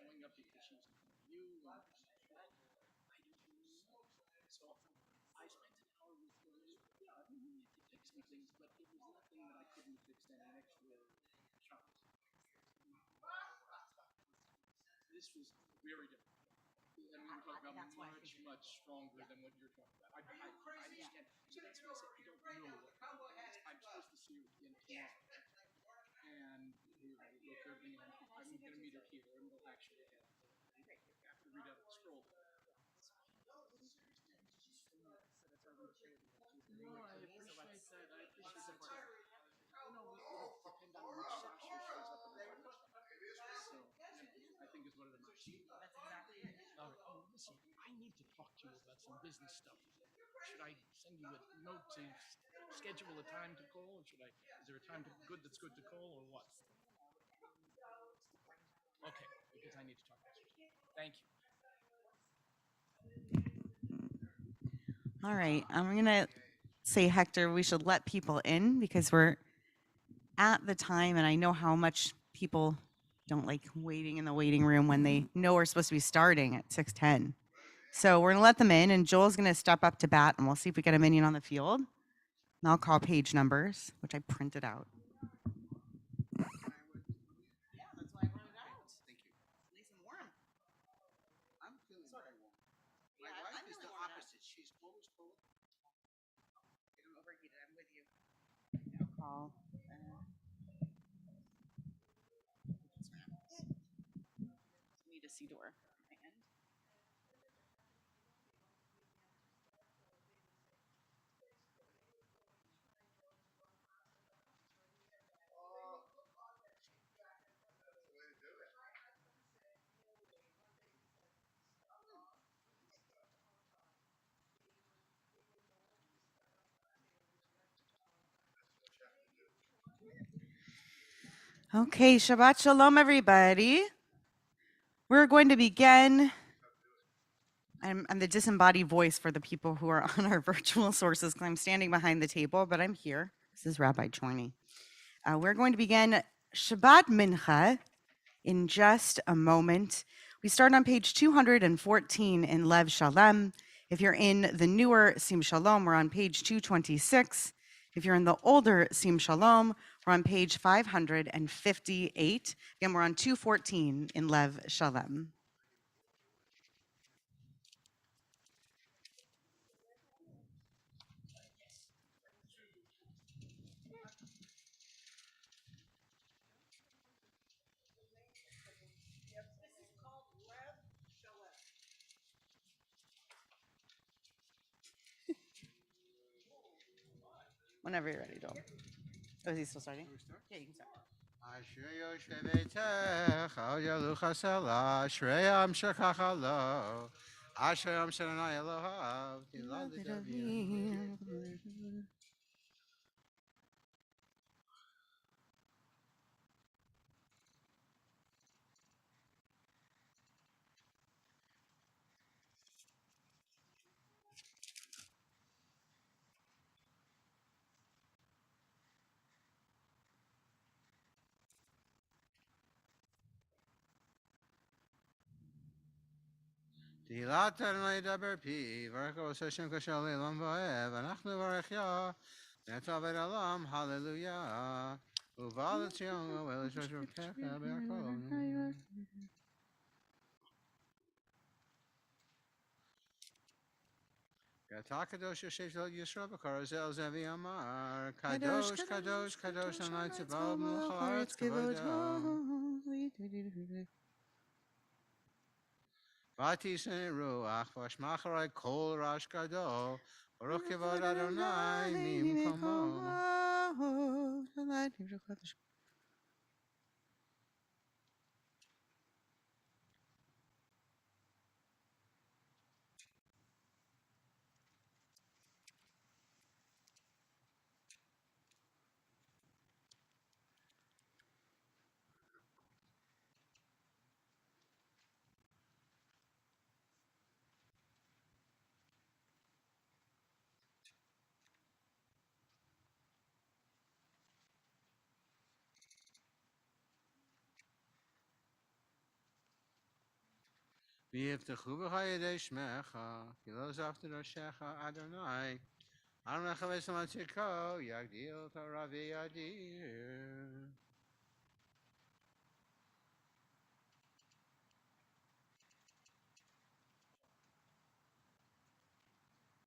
showing up because she was in front of you. And I didn't know. So I spent an hour with her. Yeah, we needed to fix some things, but it was nothing that I couldn't have fixed standing next to her. This was very different. And we were talking about much stronger than what you're talking about. I understand. So that's why I said I don't know what I'm supposed to see her again tomorrow. And we'll go through everything. I'm going to meet her here, and we'll actually have to read out the scroll. No, I appreciate that. I appreciate that. You know, it'll depend on which sasha shows up in the front. So, I think is what it amounts to. That's exactly it. All right. Oh, listen, I need to talk to you about some business stuff. Should I send you a note to schedule a time to call, or should I? Is there a time that's good to call, or what? Okay, because I need to talk to you. Thank you. All right. I'm going to say, Hector, we should let people in because we're at the time, and I know how much people don't like waiting in the waiting room when they know we're supposed to be starting at 6:10. So we're going to let them in, and Joel's going to step up to bat, and we'll see if we get a minion on the field. And I'll call page numbers, which I printed out. Yeah, that's why I wrote it out. Thank you. It's nice and warm. I'm feeling very warm. My wife is the opposite. She's always cold. I'm overheated. I'm with you. I'll call. Need a sea door. Okay, Shabbat Shalom, everybody. We're going to begin. I'm the disembodied voice for the people who are on our virtual sources because I'm standing behind the table, but I'm here. This is Rabbi Chorny. We're going to begin Shabbat Mincha in just a moment. We start on page 214 in Lev Shalem. If you're in the newer Sim Shalom, we're on page 226. If you're in the older Sim Shalom, we're on page 558. Again, we're on 214 in Lev Shalem. Whenever you're ready, Joel. Oh, is he still starting? Yeah, you can start. אשר יושב ביתך, ילוך הסלה, אשרי עם שככה לו, אשר עם שרנה אלוהיו, תהילה לדוד. תהילת אדוני ידבר פי, ברך עושה שם קשר לעולם ואוהב, אנחנו נברכיה, נתעבד עולם, הללויה. ובא לציון ולשמש ברכך בהכל. אתה קדוש יושב של ישרו בקור זה על זה ויאמר, קדוש, קדוש, קדוש, אדוני צבאות מלך הארץ כבודו. ותישא רוח, ושמע אחרי קול רעש גדול, ברוך כבוד אדוני ממקומו. ויפתחו בך ידי שמך, כי לא עזבת ראשך, אדוני. על מכבס מציקו, יגדיל תורה וידיר.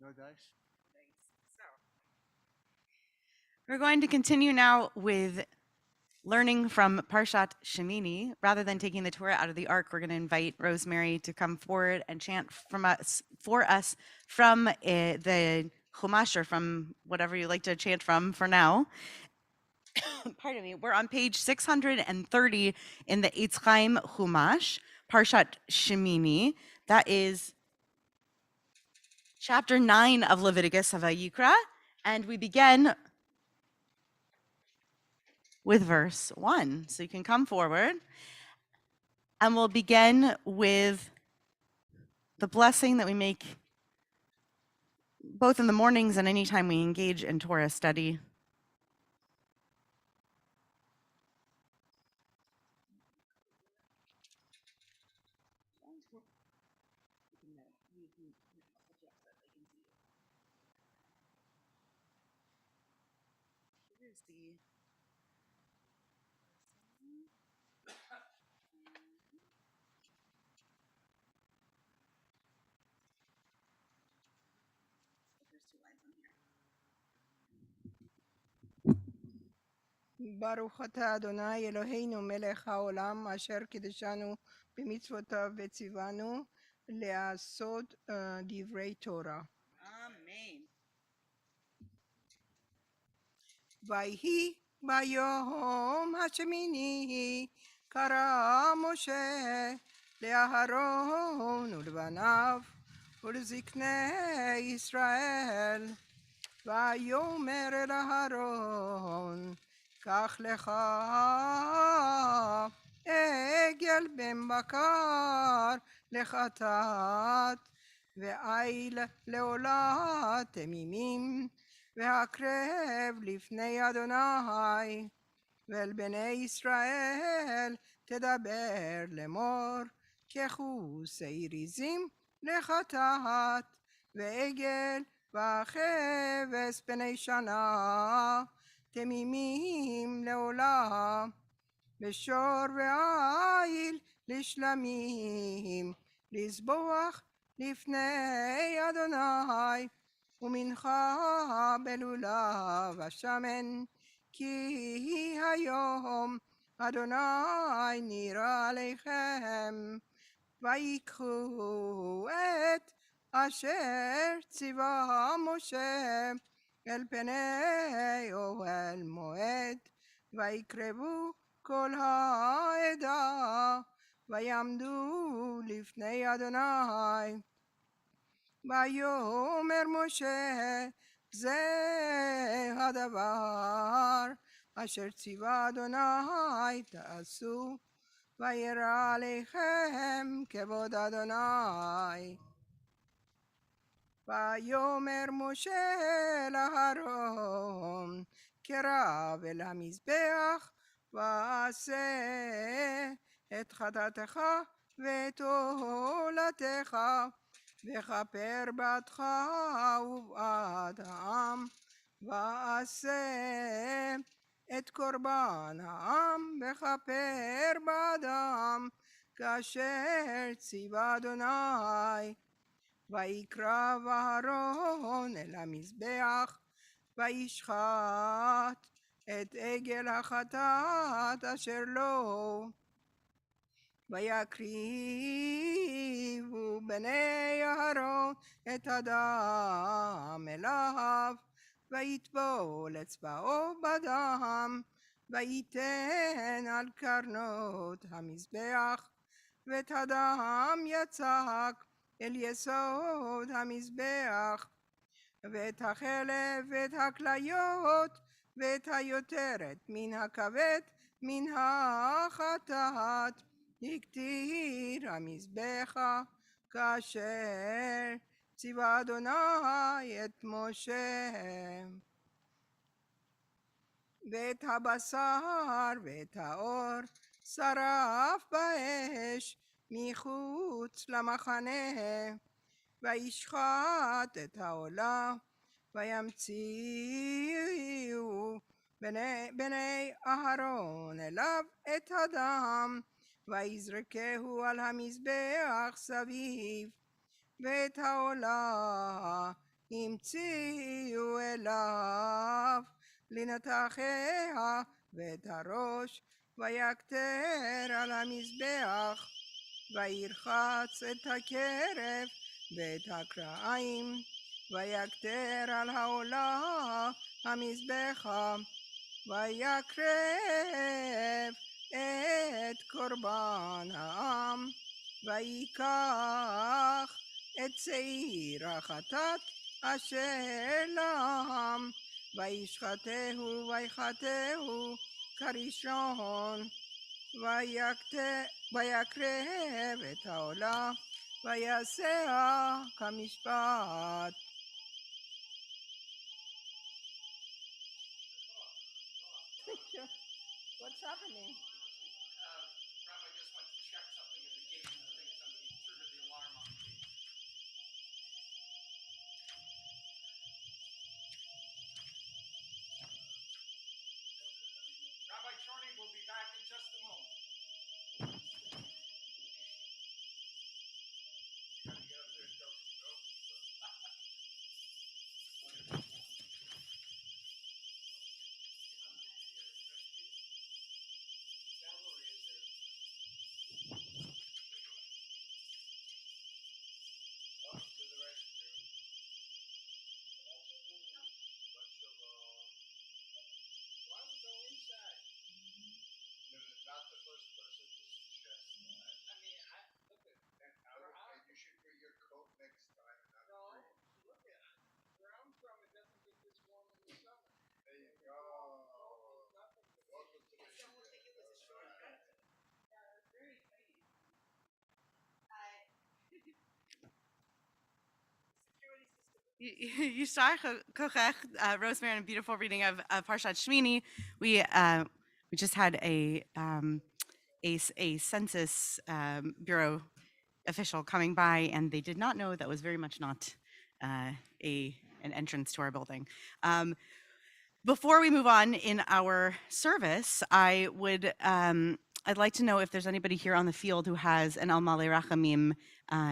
No dice? We're going to continue now with learning from Parshat Shemini. Rather than taking the Torah out of the ark, we're going to invite Rosemary to come forward and chant for us from the Chumash, or from whatever you like to chant from for now. Pardon me. We're on page 630 in the Eitz Chaim Chumash, Parshat Shemini. That is chapter 9 of Leviticus of Vayikra, and we begin with verse 1. So you can come forward, and we'll begin with the blessing that we make both in the mornings and anytime we engage in Torah study. ברוך אתה אדוני אלוהינו מלך העולם אשר קידשנו במצוותיו וציוונו לעשות דברי תורה. Amen. ויהי ביום השמיני קרא משה לאהרון ולבניו ולזקני ישראל ויאמר אל אהרון קח לך עגל בן בקר לחטאת ועיל לעולת תמימים והקרב לפני אדוני ואל בני ישראל תדבר לאמור קחו שעיר עזים לחטאת ועגל וכבש בני שנה תמימים לעולה ושור ועיל לשלמים לזבוח לפני אדוני ומנחה בלולב השמן כי היום אדוני נראה עליכם ויקחו את אשר ציווה משה אל פני אוהל מועד ויקרבו כל העדה ויעמדו לפני אדוני ויאמר משה זה הדבר אשר ציווה אדוני תעשו וירא עליכם כבוד אדוני ויאמר משה לאהרון קרב אל המזבח ועשה את חטאתך ואת עולתך וכפר בעדך ובעד העם ועשה את קורבן העם וכפר בעדם כאשר ציווה אדוני ויקרב אהרון אל המזבח וישחט את עגל החטאת אשר לו ויקריבו בני אהרון את הדם אליו ויטבול אצבעו בדם וייתן על קרנות המזבח ואת הדם יצק אל יסוד המזבח ואת החלב ואת הכליות ואת היותרת מן הכבד מן החטאת הקטיר המזבח כאשר ציווה אדוני את משה ואת הבשר ואת האור שרף באש מחוץ למחנה, וישחט את העולה, וימציאו בני אהרון אליו את הדם, ויזרקהו על המזבח סביב, ואת העולה המציאו אליו לנתחיה, ואת הראש ויקטר על המזבח, וירחץ את הקרב ואת הקרעים, ויקטר על העולה המזבחה, ויקרב את קורבן העם, ויקח את שעיר החטאת אשר לעם, וישחטהו ויחטאו כראשון, ויקרב את העולה, ויעשה כמשפט. What's happening? Rabbi just went to check something at the gate, and I think somebody triggered the alarm on the gate. Rabbi Chorny will be back in just a moment. Not the first person to suggest that. I mean, look at you should wear your coat next time and not freeze. Look at where I'm from. It doesn't get this warm in the summer. There you go. Welcome to Michigan. Rosemary, and a beautiful reading of Parshat Shmini. We just had a census bureau official coming by, and they did not know that was very much not an entrance to our building. Before we move on in our service, I'd like to know if there's anybody here on the field who has an El Malei Rachamim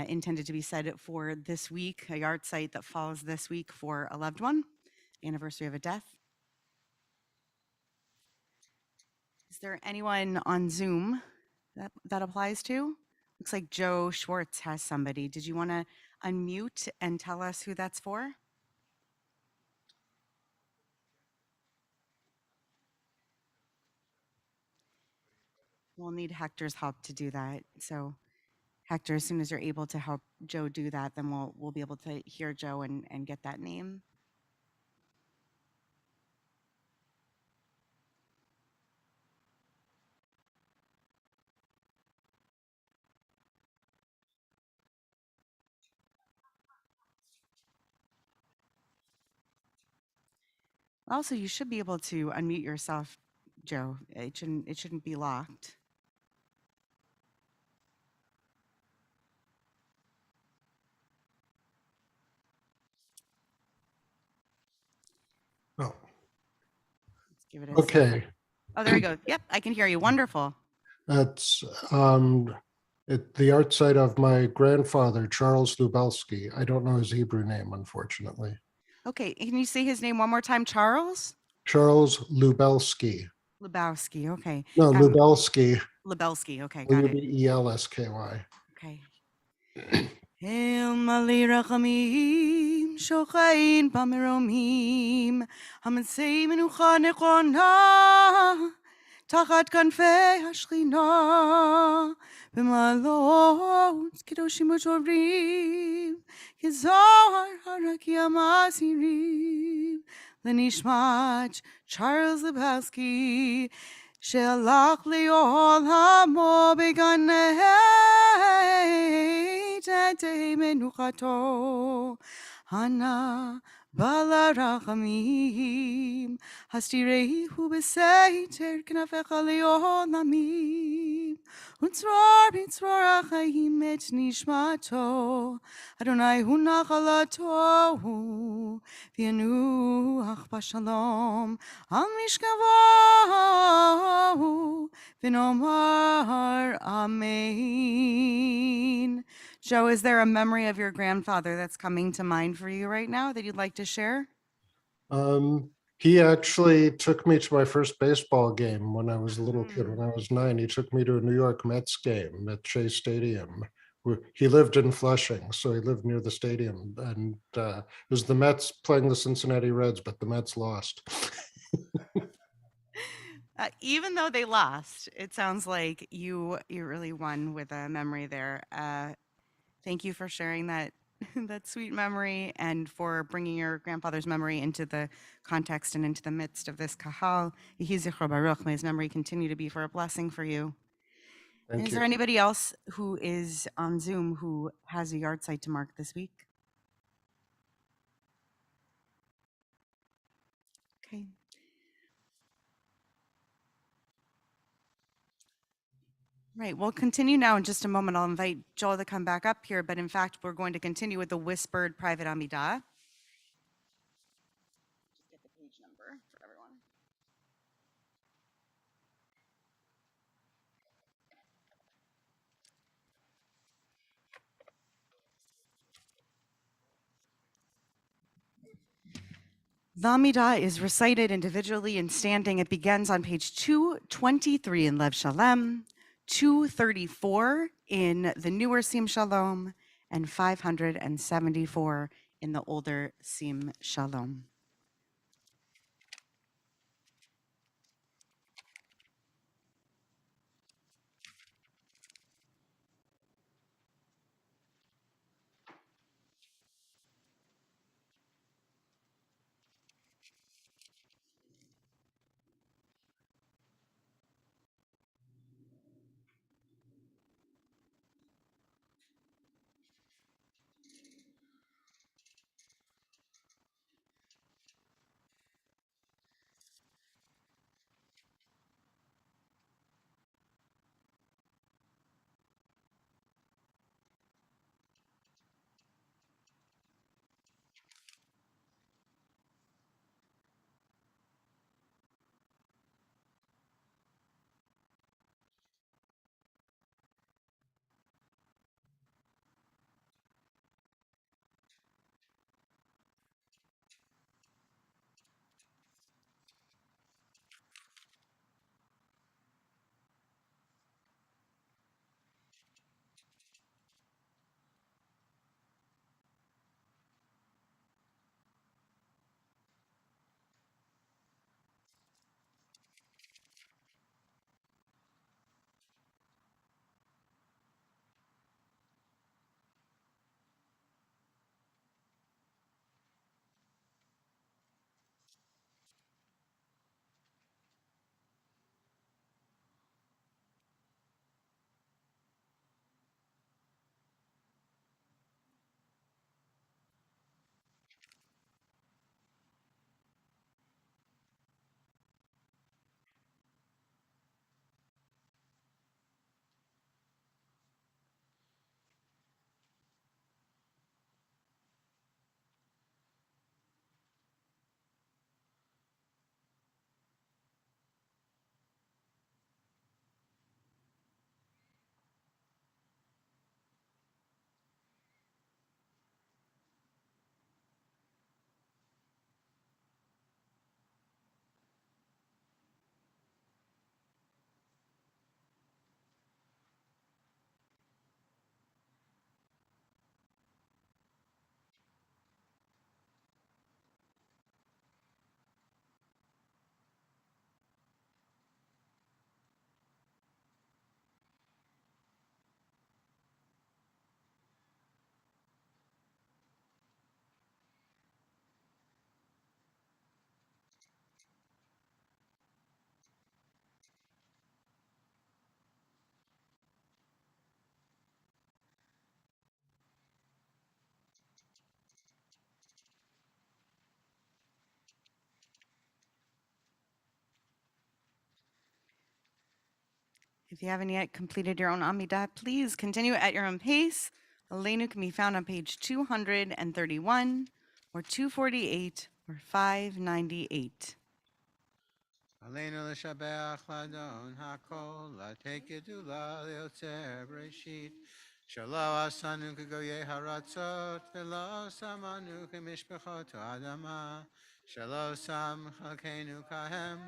intended to be said for this week, a yard site that falls this week for a loved one, anniversary of a death. Is there anyone on Zoom that applies to? Looks like Joe Schwartz has somebody. Did you want to unmute and tell us who that's for? We'll need Hector's help to do that. So Hector, as soon as you're able to help Joe do that, then we'll be able to hear Joe and get that name. Also, you should be able to unmute yourself, Joe. It shouldn't be locked. Oh, Let's give it a okay. second. Oh, there you go. Yep, I can hear you. Wonderful. That's the art site of my grandfather, Charles Lubelski. I don't know his Hebrew name, unfortunately. Okay, can you say his name one more time? Charles? Charles Lubelski. Lubowski, okay. No, Lubelski. Lubelski, okay, got it. Lubelsky. Okay. El Malei Rachamim, shochain b'meromim, hamatzei menucha nechona, tachat kanfei hashchina, b'malot kedoshim u'torim, kizar harakim asirim, lenishmat Charles Lebowski, שהלך לעולמו בגני תתי מנוחתו, הנה בעל הרחמים, הסתירהו בסתר כנפיך לעולמים, וצרור בצרור החיים את נשמתו, אדוני הוא נחלתו, וינוח בשלום על משכבו, ונאמר Amen. Joe, is there a memory of your grandfather that's coming to mind for you right now that you'd like to share? He actually took me to my first baseball game when I was a little kid. When I was 9, he took me to a New York Mets game at Shea Stadium. He lived in Flushing, so he lived near the stadium. And it was the Mets playing the Cincinnati Reds, but the Mets lost. Even though they lost, it sounds like you really won with a memory there. Thank you for sharing that that sweet memory and for bringing your grandfather's memory into the context and into the midst of this kahal. Yehi zichro baruch. May his memory continue to be for a blessing for you. Thank Is you. there anybody else who is on Zoom who has a yard site to mark this week? Okay. Right, we'll continue now in just a moment. I'll invite Joel to come back up here, but in fact, we're going to continue with the whispered private Amidah. Just get the page number for everyone. The Amidah is recited individually and standing. It begins on page 223 in Lev Shalem, 234 in the newer Sim Shalom, and 574 in the older Sim Shalom. If you haven't yet completed your own Amida, please continue at your own pace. Aleinu can be found on page 231 or 248 or 598. Aleinu l'shabeach ladon hakol, lateke dula liotzer breshit. Shalo asanu kegoye haratzot, velo samanu kemishpechot adama. Shalo sam chalkeinu kahem,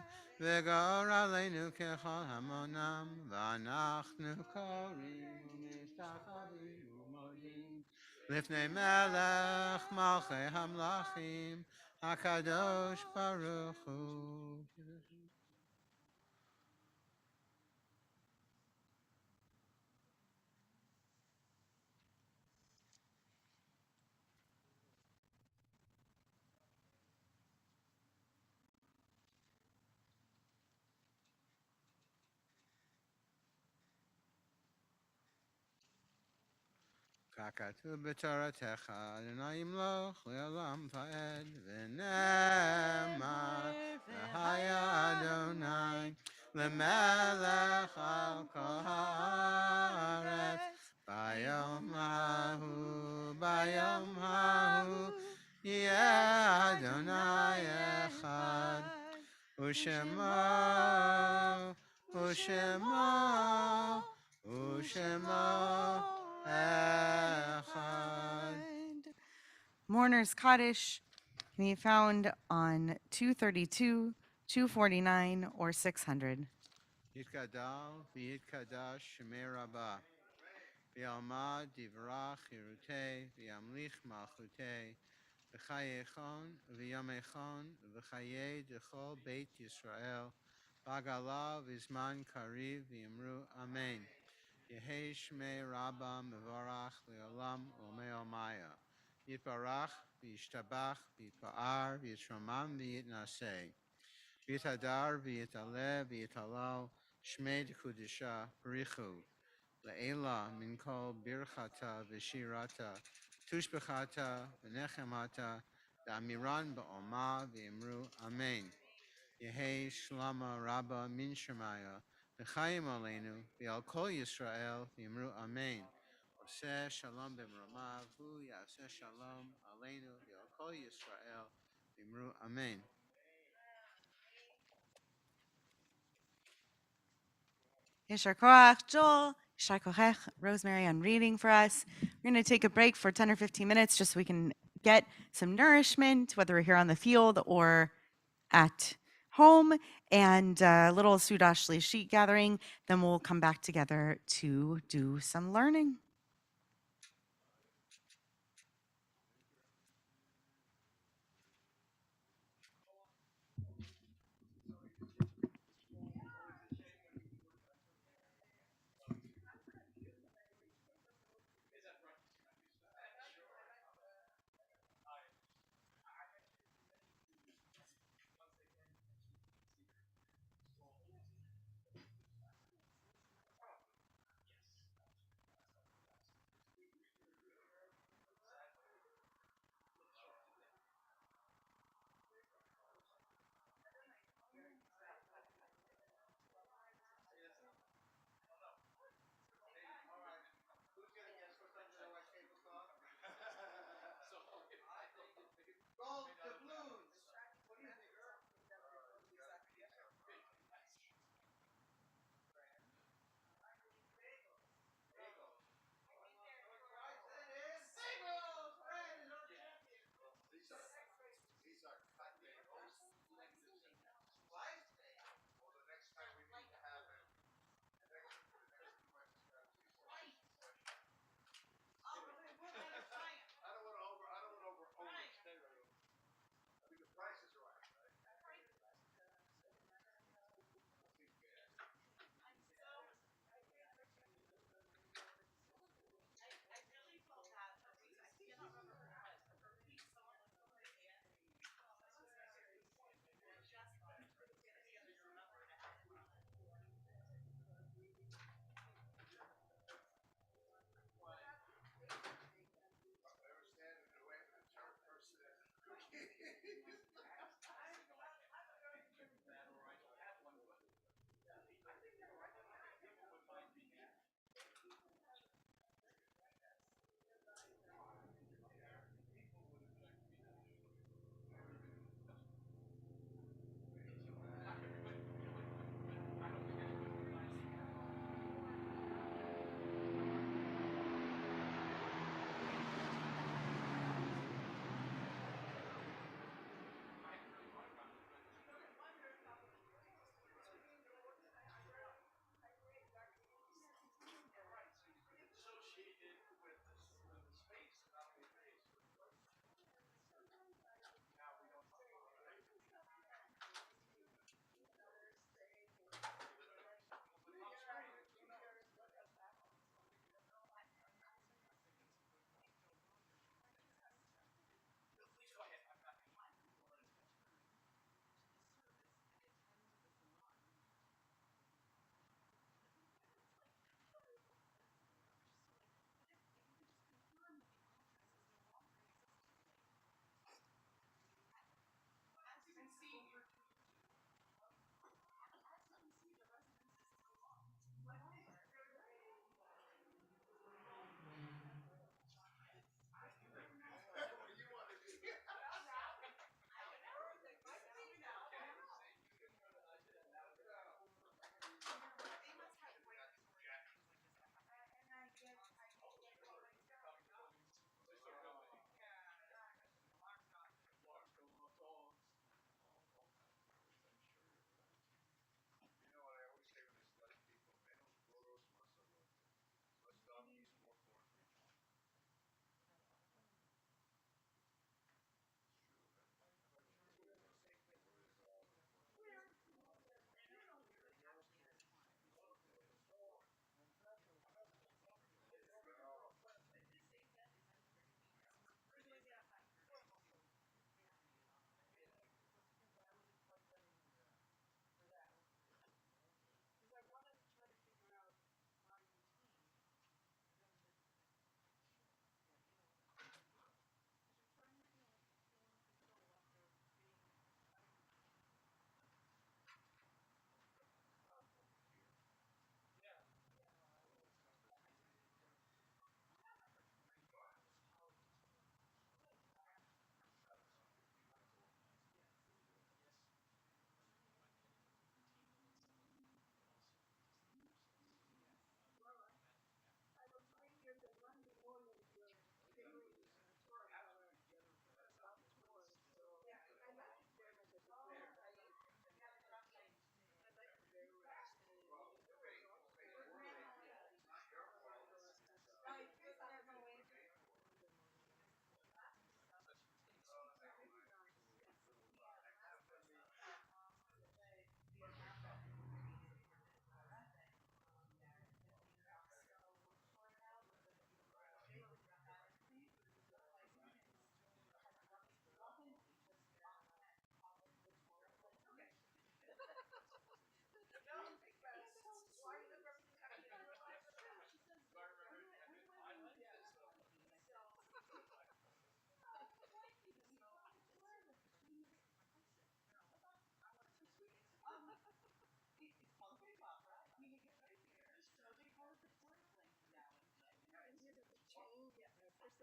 v'gor aleinu kechol hamonam, v'anachnu korim u'mistachavim u'modim. Lifnei melech malchei hamlachim, HaKadosh Baruch Hu. Kakatu b'toratecha, Adonai yimloch le'olam va'ed, v'nemar v'haya Adonai, le'melech al kol haaretz, bayom hahu, yeh Adonai echad, u'shemo, u'shemo, u'shemo, echad. Mourner's Kaddish can be found on 232, 249, or 600. Yitkadal v'yitkadash shemei rabbah, v'yalmad divrach hirutei, v'yamlich malchutei, v'chayechon v'yamechon v'chayei dechol beit Yisrael, b'agala v'zman kariv v'yimru amen. Yehei shmei rabbah mevorach le'olam u'me'omaya. Yitbarach v'yishtabach v'yitpa'ar v'yitramam v'yitnaseh. V'yitadar v'yitaleh v'yitalal shmei dekudisha b'richu. Le'ela min kol birchata v'shirata tushbechata v'nechemata da'amiran ba'oma v'imru amen. Yehei shlama rabba min shemaya v'chayim aleinu v'al kol Yisrael v'imru amen. Oseh shalom b'mromav hu yaseh shalom aleinu v'al kol Yisrael v'imru amen. Yishar Koach, Joel, Yishar Kochech, Rosemary on reading for us. We're going to take a break for 10 or 15 minutes just so we can get some nourishment, whether we're here on the field or at home, and a little Sudash sheet gathering. Then we'll come back together to do some learning.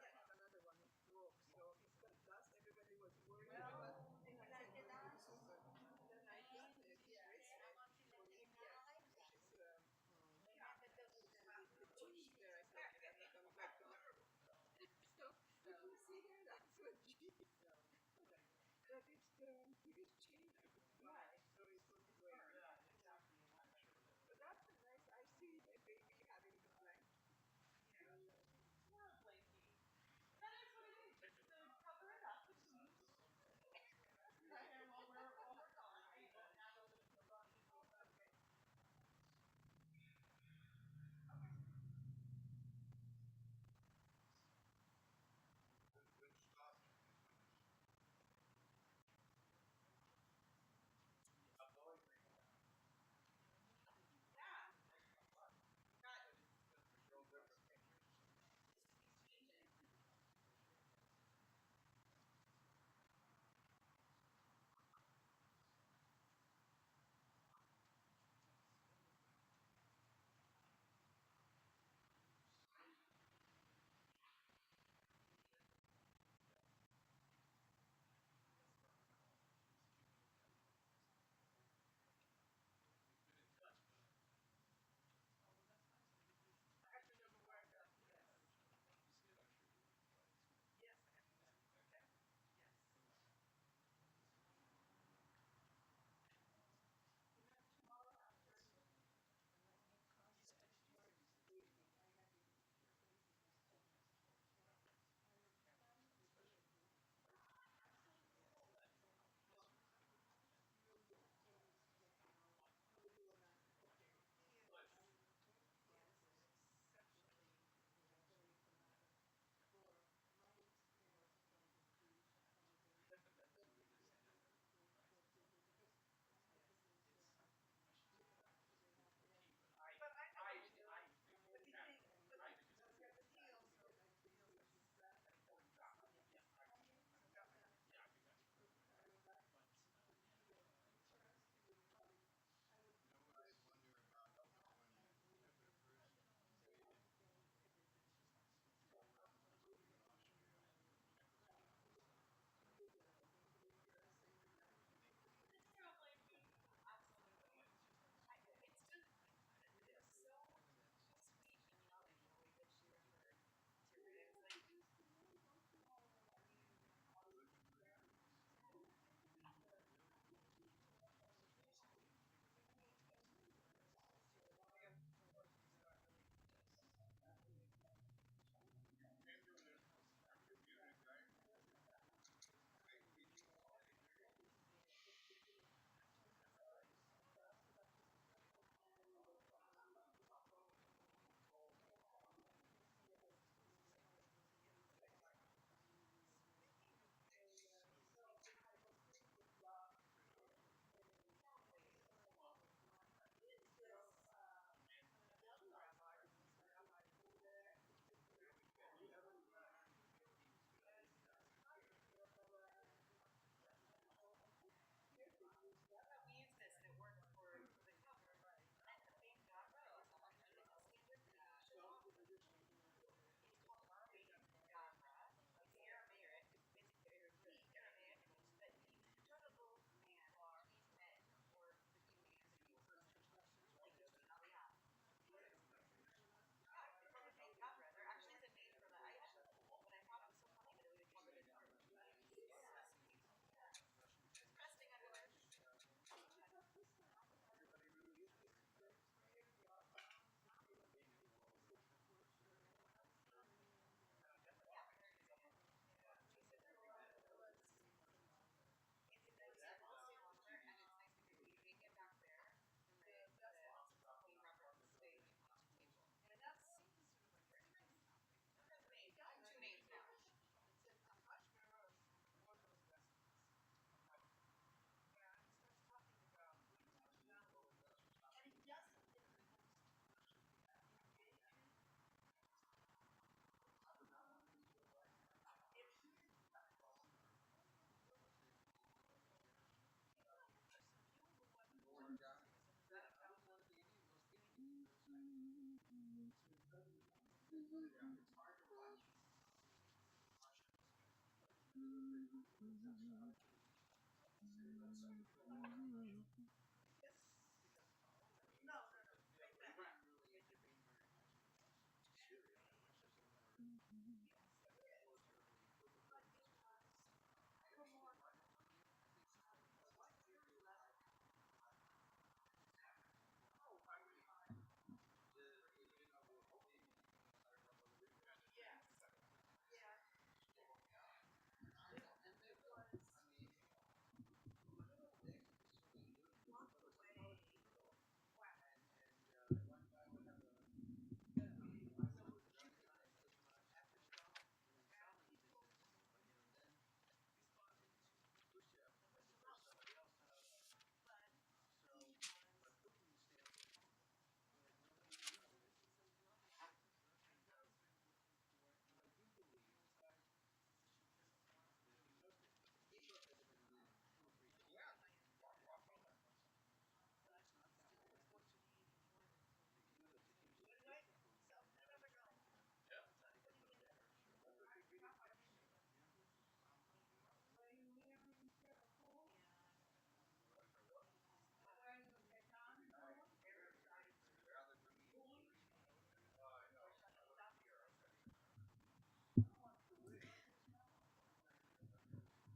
I have another one. It broke, so it's got dust. Everybody was worried about, and I said, "You're very super." And then I got this bracelet for Minha, which is the G there. I said, "Okay, I'm not gonna let go." So if you see here, that's what G is. But it's the biggest chain I could buy, so it was great. But that's a nice. I see a baby having the blanket.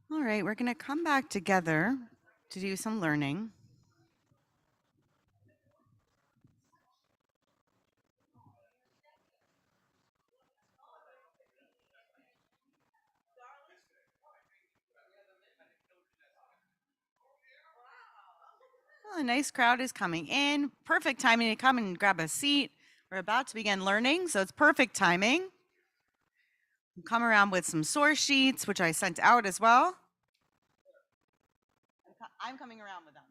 All right, we're going to come back together to do some learning. Well, a nice crowd is coming in. Perfect timing to come and grab a seat. We're about to begin learning, so it's perfect timing. Come around with some source sheets, which I sent out as well. I'm coming around with them.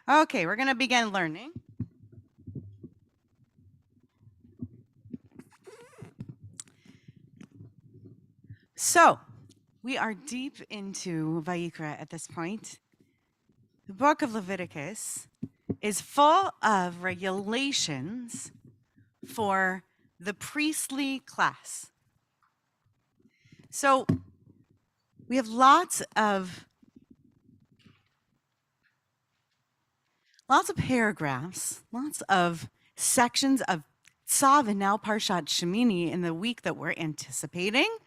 Okay, we're going to begin learning. So, we are deep into Vayikra at this point. The book of Leviticus is full of regulations for the priestly class. So, we have lots of paragraphs, lots of sections of Tzav and now Parshat Shemini in the week that we're anticipating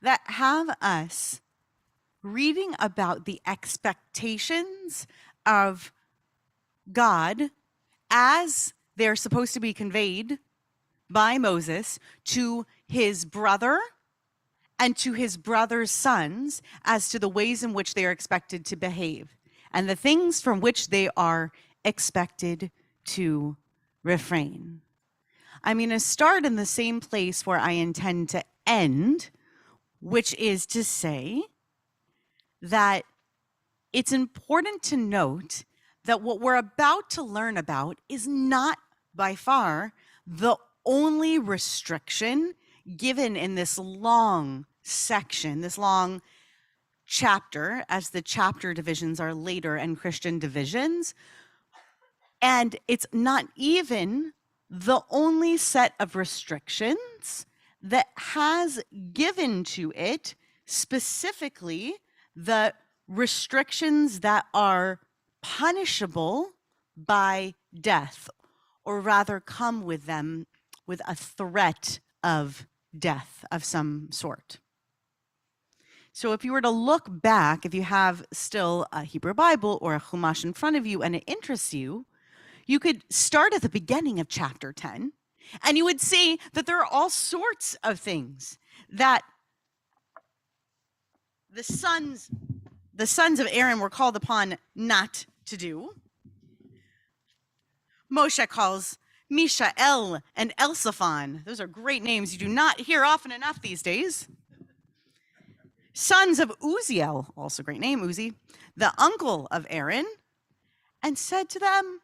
that have us reading about the expectations of God as they're supposed to be conveyed by Moses to his brother and to his brother's sons as to the ways in which they are expected to behave and the things from which they are expected to refrain. I'm going to start in the same place where I intend to end, which is to say that it's important to note that what we're about to learn about is not by far the only restriction given in this long section, this long chapter, as the chapter divisions are later in Christian divisions. And it's not even the only set of restrictions that has given to it specifically the restrictions that are punishable by death, or rather come with them with a threat of death of some sort. So if you were to look back, if you have still a Hebrew Bible or a Chumash in front of you and it interests you, you could start at the beginning of chapter 10 And you would see that there are all sorts of things that the sons of Aaron were called upon not to do. Moshe calls Mishael and Elsaphon. Those are great names you do not hear often enough these days. Sons of Uziel, also great name, Uzi, the uncle of Aaron, and said to them,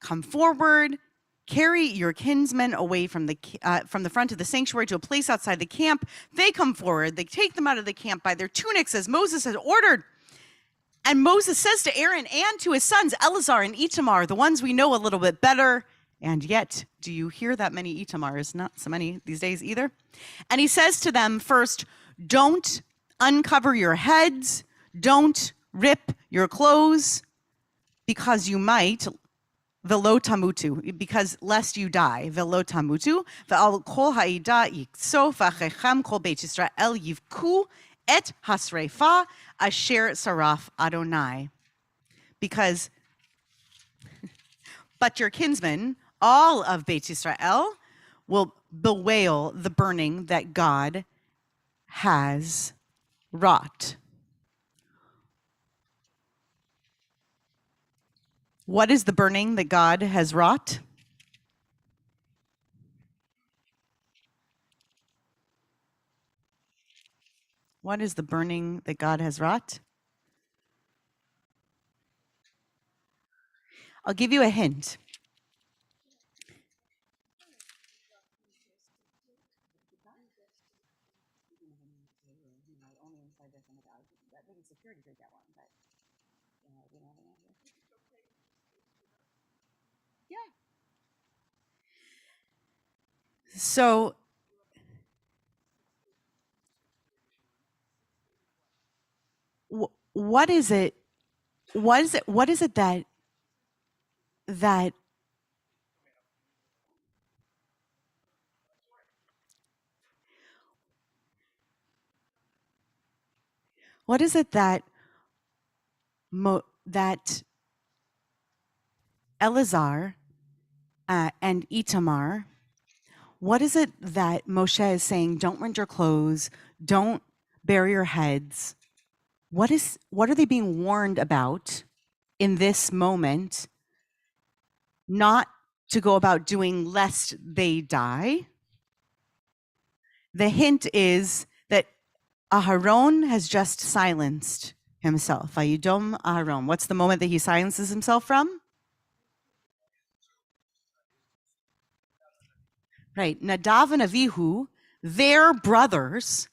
come forward, carry your kinsmen away from the front of the sanctuary to a place outside the camp. They come forward. They take them out of the camp by their tunics as Moses had ordered. And Moses says to Aaron and to his sons, Eleazar and Itamar, the ones we know a little bit better, and yet do you hear that many Itamars? Not so many these days either. And he says to them first, don't uncover your heads, don't rip your clothes, because you might, velo tamutu, because lest you die, velo tamutu, ve'al kol ha'ida yiksof achechem kol beit Yisrael yivku et hasrefa asher saraf Adonai. Because, but your kinsmen, all of Beit Yisrael, will bewail the burning that God has wrought. What is the burning that God has wrought? What is the burning that God has wrought? I'll give you a hint. So what is it that what is it that that Eleazar and Itamar, what is it that Moshe is saying, don't rend your clothes, don't bury your heads? What are they being warned about in this moment? Not to go about doing lest they die. The hint is that Aharon has just silenced himself. Vayidom Aharon. What's the moment that he silences himself from? Right. Nadav and Avihu, their brothers,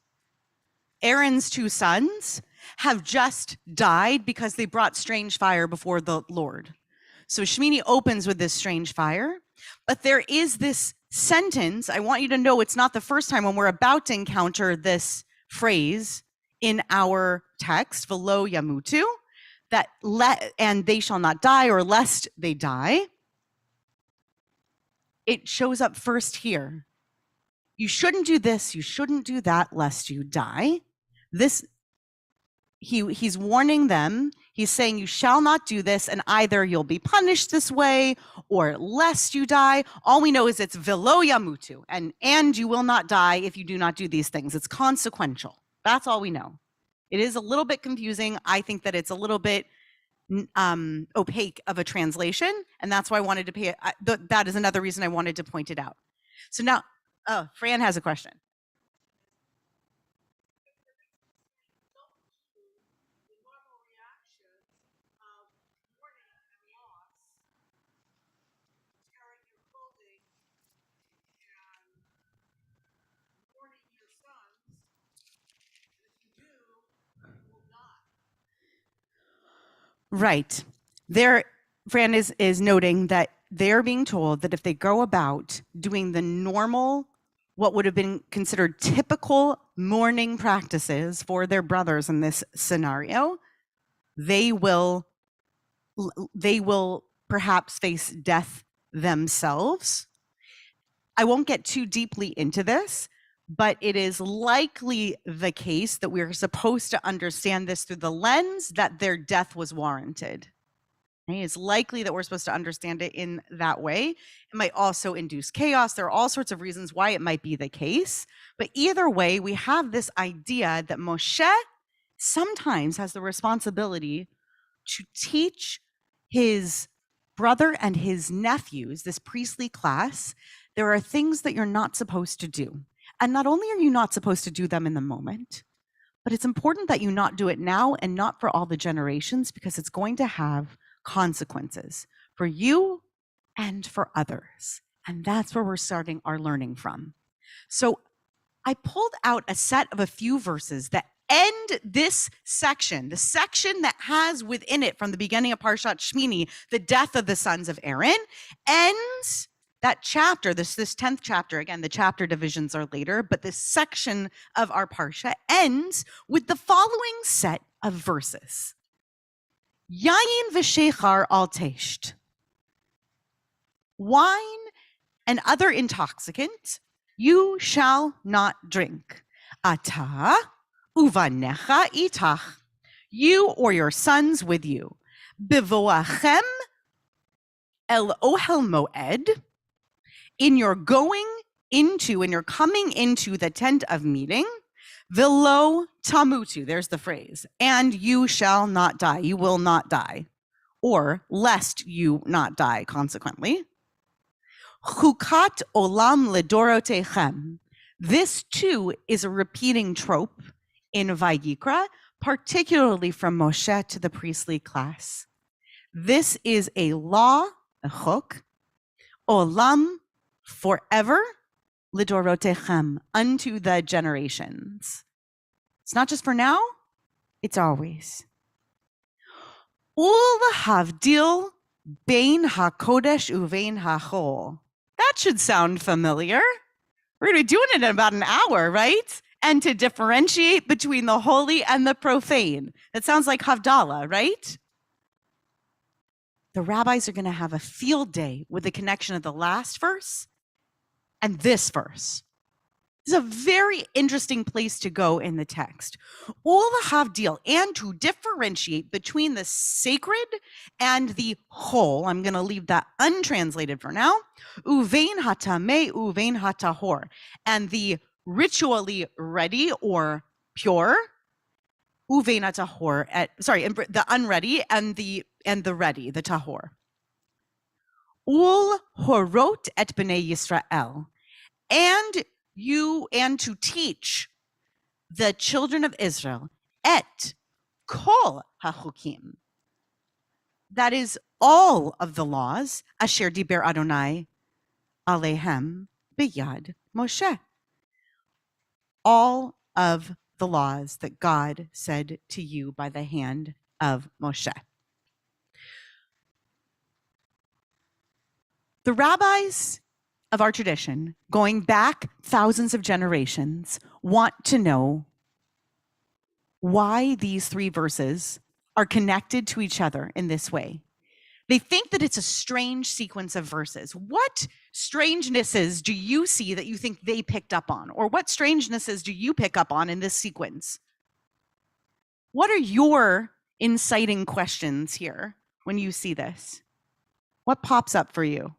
Aaron's two sons, have just died because they brought strange fire before the Lord. So Shemini opens with this strange fire, but there is this sentence. I want you to know it's not the first time when we're about to encounter this phrase in our text, velo yamutu, that and they shall not die, or lest they die. It shows up first here. You shouldn't do this, you shouldn't do that, lest you die. This, he's warning them. He's saying you shall not do this, and either you'll be punished this way, or lest you die. All we know is it's velo yamutu, and you will not die if you do not do these things. It's consequential. That's all we know. It is a little bit confusing. I think that it's a little bit opaque of a translation, and that's why I wanted to pay that is another reason I wanted to point it out. So now, oh, Fran has a question. Right. There, Fran is noting that they're being told that if they go about doing the normal, what would have been considered typical mourning practices for their brothers in this scenario, they will perhaps face death themselves. I won't get too deeply into this, but it is likely the case that we're supposed to understand this through the lens that their death was warranted. Okay? It's likely that we're supposed to understand it in that way. It might also induce chaos. There are all sorts of reasons why it might be the case. But either way, we have this idea that Moshe sometimes has the responsibility to teach his brother and his nephews, this priestly class, there are things that you're not supposed to do. And not only are you not supposed to do them in the moment, but it's important that you not do it now and not for all the generations, because it's going to have consequences for you and for others. And that's where we're starting our learning from. So I pulled out a set of a few verses that end this section, the section that has within it from the beginning of Parshat Shmini, the death of the sons of Aaron, ends that chapter, this 10th chapter. Again, the chapter divisions are later, but this section of our Parsha ends with the following set of verses. Yayin v'shechar al tesht. Wine and other intoxicant you shall not drink. Ata uvanecha itach, you or your sons with you. Bivoachem el ohel moed, in your going into, in your coming into the tent of meeting. Velo tamutu, there's the phrase, and you shall not die, you will not die, or lest you not die consequently. Chukat olam ledorotechem. This too is a repeating trope in Vayikra, particularly from Moshe to the priestly class. This is a law, a chok, olam, forever, lidorotechem, unto the generations. It's not just for now, it's always. Ul havdil bein hakodesh uvein hachol. That should sound familiar. We're going to be doing it in about an hour, right? And to differentiate between the holy and the profane. That sounds like Havdalah, right? The rabbis are going to have a field day with the connection of the last verse and this verse. This is a very interesting place to go in the text. Ul havdil, and to differentiate between the sacred and the whole. I'm going to leave that untranslated for now. Uvein hatameh, uvein hatahor, and the ritually ready or pure. Uvein hatahor, the unready and the ready, the tahor. Ul horot et bnei Yisrael, and to teach the children of Israel et kol hachukim, that is all of the laws, asher diber Adonai alehem biyad Moshe, all of the laws that God said to you by the hand of Moshe. The rabbis of our tradition, going back thousands of generations, want to know why these three verses are connected to each other in this way. They think that it's a strange sequence of verses. What strangenesses do you see that you think they picked up on? Or what strangenesses do you pick up on in this sequence? What are your inciting questions here when you see this? What pops up for you?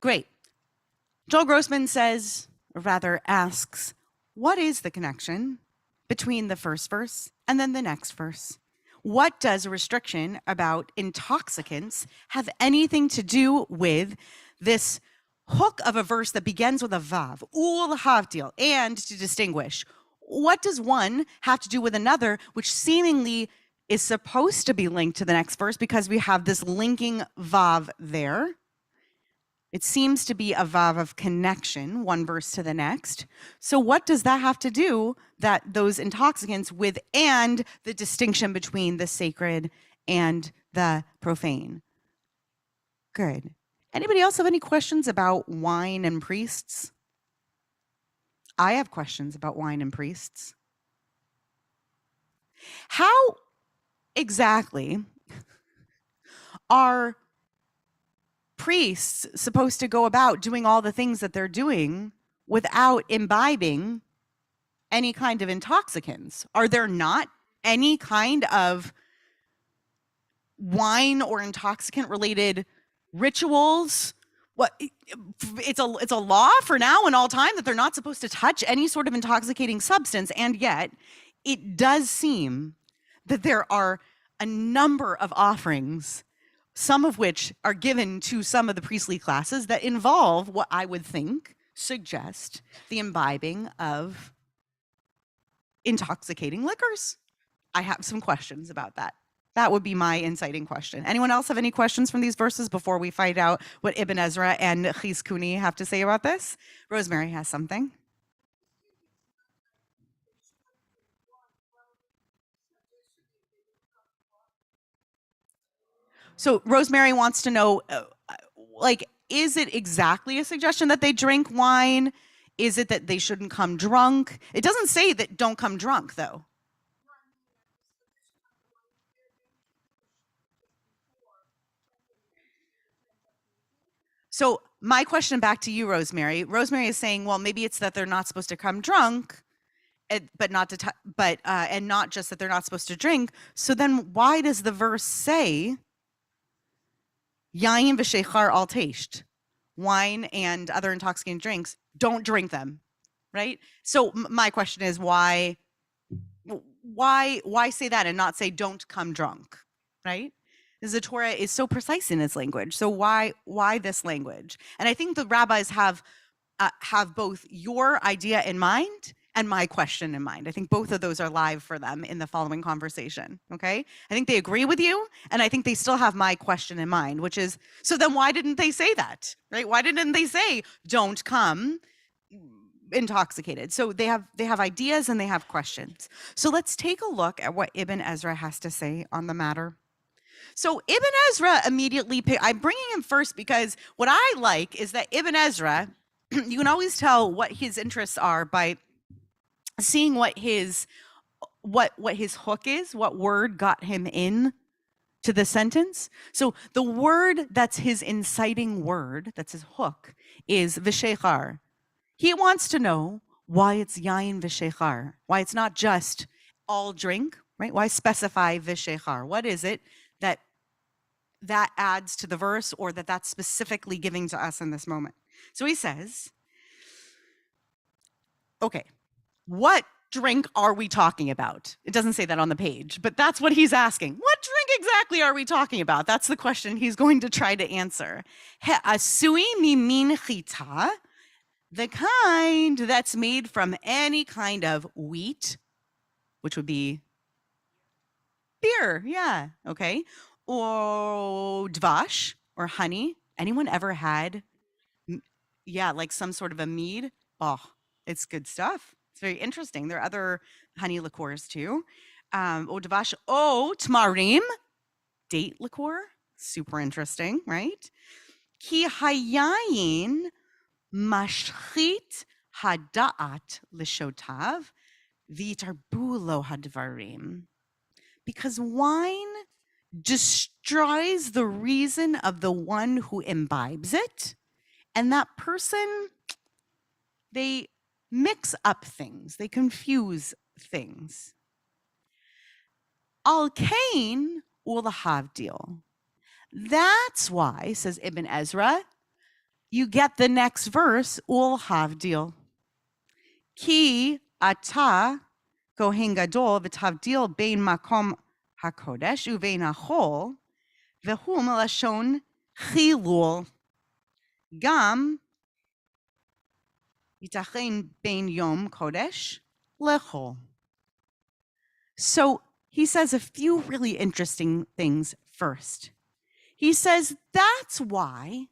Great. Joel Grossman says, or rather asks, what is the connection between the first verse and then the next verse? What does a restriction about intoxicants have anything to do with this hook of a verse that begins with a vav, ul havdil, and to distinguish? What does one have to do with another, which seemingly is supposed to be linked to the next verse because we have this linking vav there? It seems to be a vav of connection, one verse to the next. So what does that have to do, that those intoxicants, with and the distinction between the sacred and the profane? Good. Anybody else have any questions about wine and priests? I have questions about wine and priests. How exactly are priests supposed to go about doing all the things that they're doing without imbibing any kind of intoxicants? Are there not any kind of wine or intoxicant related rituals? What it's a law for now and all time that they're not supposed to touch any sort of intoxicating substance, and yet it does seem that there are a number of offerings, some of which are given to some of the priestly classes, that involve what I would think suggest the imbibing of intoxicating liquors. I have some questions about that. That would be my inciting question. Anyone else have any questions from these verses before we find out what Ibn Ezra and Chizkuni have to say about this? Rosemary has something. So Rosemary wants to know, like, is it exactly a suggestion that they drink wine? Is it that they shouldn't come drunk? It doesn't say that don't come drunk, though. So my question back to you, Rosemary. Rosemary is saying, well, maybe it's that they're not supposed to come drunk, but not to, and not just that they're not supposed to drink. So then, why does the verse say, "Yain v'sheichar al teisht," wine and other intoxicating drinks, don't drink them, right? So my question is, why say that and not say don't come drunk, right? Because the Torah is so precise in its language. So why this language? And I think the rabbis have both your idea in mind and my question in mind. I think both of those are live for them in the following conversation, okay? I think they agree with you, and I think they still have my question in mind, which is, so then why didn't they say that, right? Why didn't they say, don't come intoxicated? So they have ideas and they have questions. So let's take a look at what Ibn Ezra has to say on the matter. So Ibn Ezra immediately, I'm bringing him first because what I like is that Ibn Ezra, you can always tell what his interests are by seeing what his hook is, what word got him in to the sentence. So the word that's his inciting word, that's his hook, is v'sheichar. He wants to know why it's yain v'sheichar, why it's not just all drink, right? Why specify v'sheichar? What is it that adds to the verse, or that's specifically giving to us in this moment? So he says, okay, what drink are we talking about? It doesn't say that on the page, but that's what he's asking. What drink exactly are we talking about? That's the question he's going to try to answer. Asui mimin chita, the kind that's made from any kind of wheat, which would be beer, yeah, okay. Or dvash, or honey. Anyone ever had, like some sort of a mead? Oh, it's good stuff. It's very interesting. There are other honey liqueurs too. O dvash, tmarim, date liqueur. Super interesting, right? Ki hayayin mashchit hada'at lishotav v'tarbulo hadvarim. Because wine destroys the reason of the one who imbibes it, and that person, they mix up things, they confuse things. Al kain ul havdil. That's why, says Ibn Ezra, you get the next verse, ul havdil. Ki ata kohen gadol v'tavdil bein makom hakodesh uvein hachol v'hu melashon chilul gam yitachen bein yom kodesh lechol. So he says a few really interesting things first. He says that's why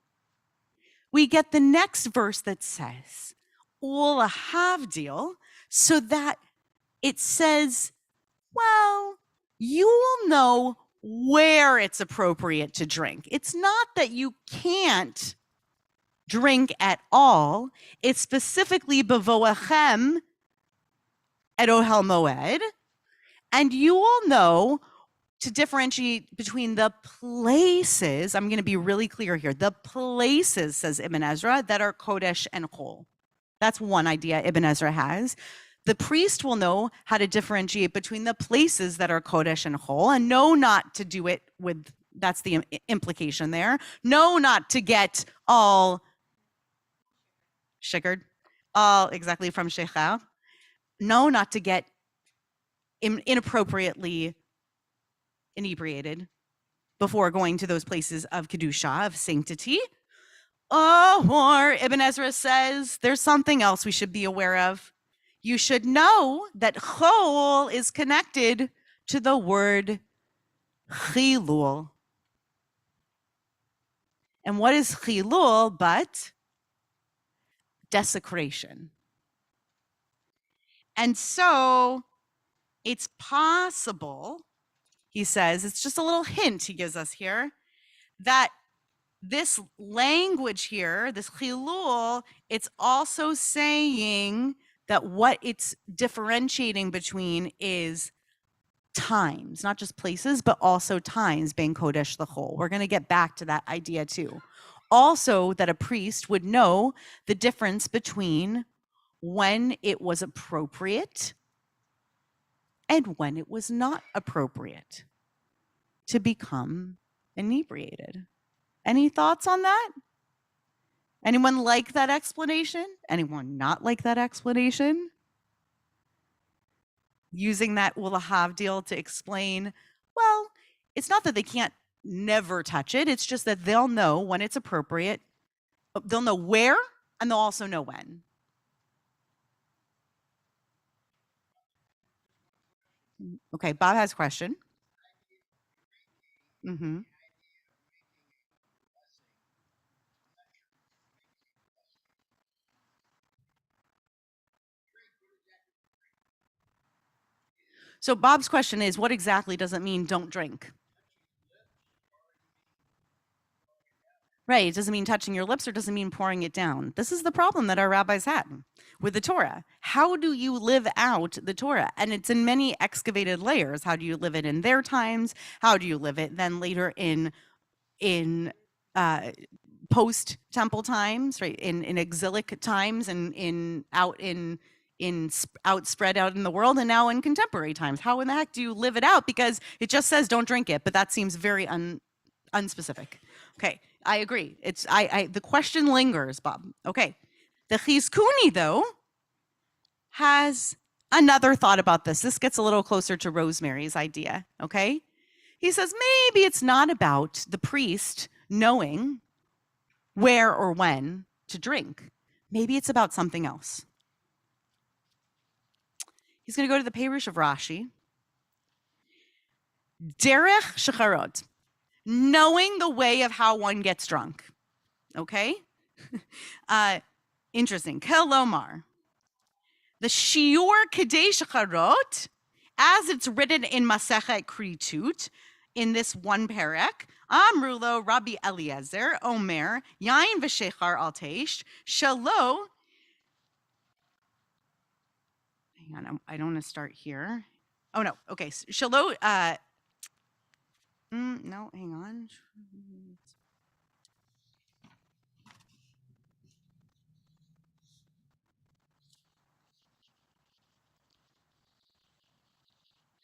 we get the next verse that says, Ul havdil, so that it says, well, you will know where it's appropriate to drink. It's not that you can't drink at all. It's specifically bevoachem et ohel moed, and you will know to differentiate between the places. I'm going to be really clear here. The places, says Ibn Ezra, that are Kodesh and Chol. That's one idea Ibn Ezra has. The priest will know how to differentiate between the places that are Kodesh and Chol and know not to do it with, that's the implication there. Know not to get all shigered, all exactly from shecher. Know not to get inappropriately inebriated before going to those places of Kedusha, of sanctity. Or Ibn Ezra says there's something else we should be aware of. You should know that chol is connected to the word chilul. And what is chilul but desecration? And so it's possible, he says, it's just a little hint he gives us here, that this language here, this chilul, it's also saying that what it's differentiating between is times, not just places, but also times, being Kodesh the whole. We're going to get back to that idea too. Also, that a priest would know the difference between when it was appropriate and when it was not appropriate to become inebriated. Any thoughts on that? Anyone like that explanation? Anyone not like that explanation? Using that Ul havdil to explain, well, it's not that they can't never touch it. It's just that they'll know when it's appropriate. They'll know where, and they'll also know when. Okay, Bob has a question. Mm-hmm. So Bob's question is, what exactly does it mean don't drink? Right, it doesn't mean touching your lips or doesn't mean pouring it down. This is the problem that our rabbis had with the Torah. How do you live out the Torah? And it's in many excavated layers. How do you live it in their times? How do you live it then later in post temple times, right? In exilic times and out spread out in the world, and now in contemporary times. How in the heck do you live it out? Because it just says don't drink it, but that seems very unspecific. Okay, I agree. It's the question lingers, Bob. Okay, the Chizkuni though has another thought about this. This gets a little closer to Rosemary's idea. Okay, he says maybe it's not about the priest knowing where or when to drink. Maybe it's about something else. He's going to go to the Perush of Rashi. Derech shecharot, knowing the way of how one gets drunk. Okay? Interesting. Kelomar. The Shiur Kedei Shecharot, as it's written in Masechet Kritut, in this one perek, Amrulo Rabbi Eliezer, Omer, Yain v'shechar al teish, Shalo. Hang on, I don't want to start here. Oh no, okay. Shalo. No, hang on.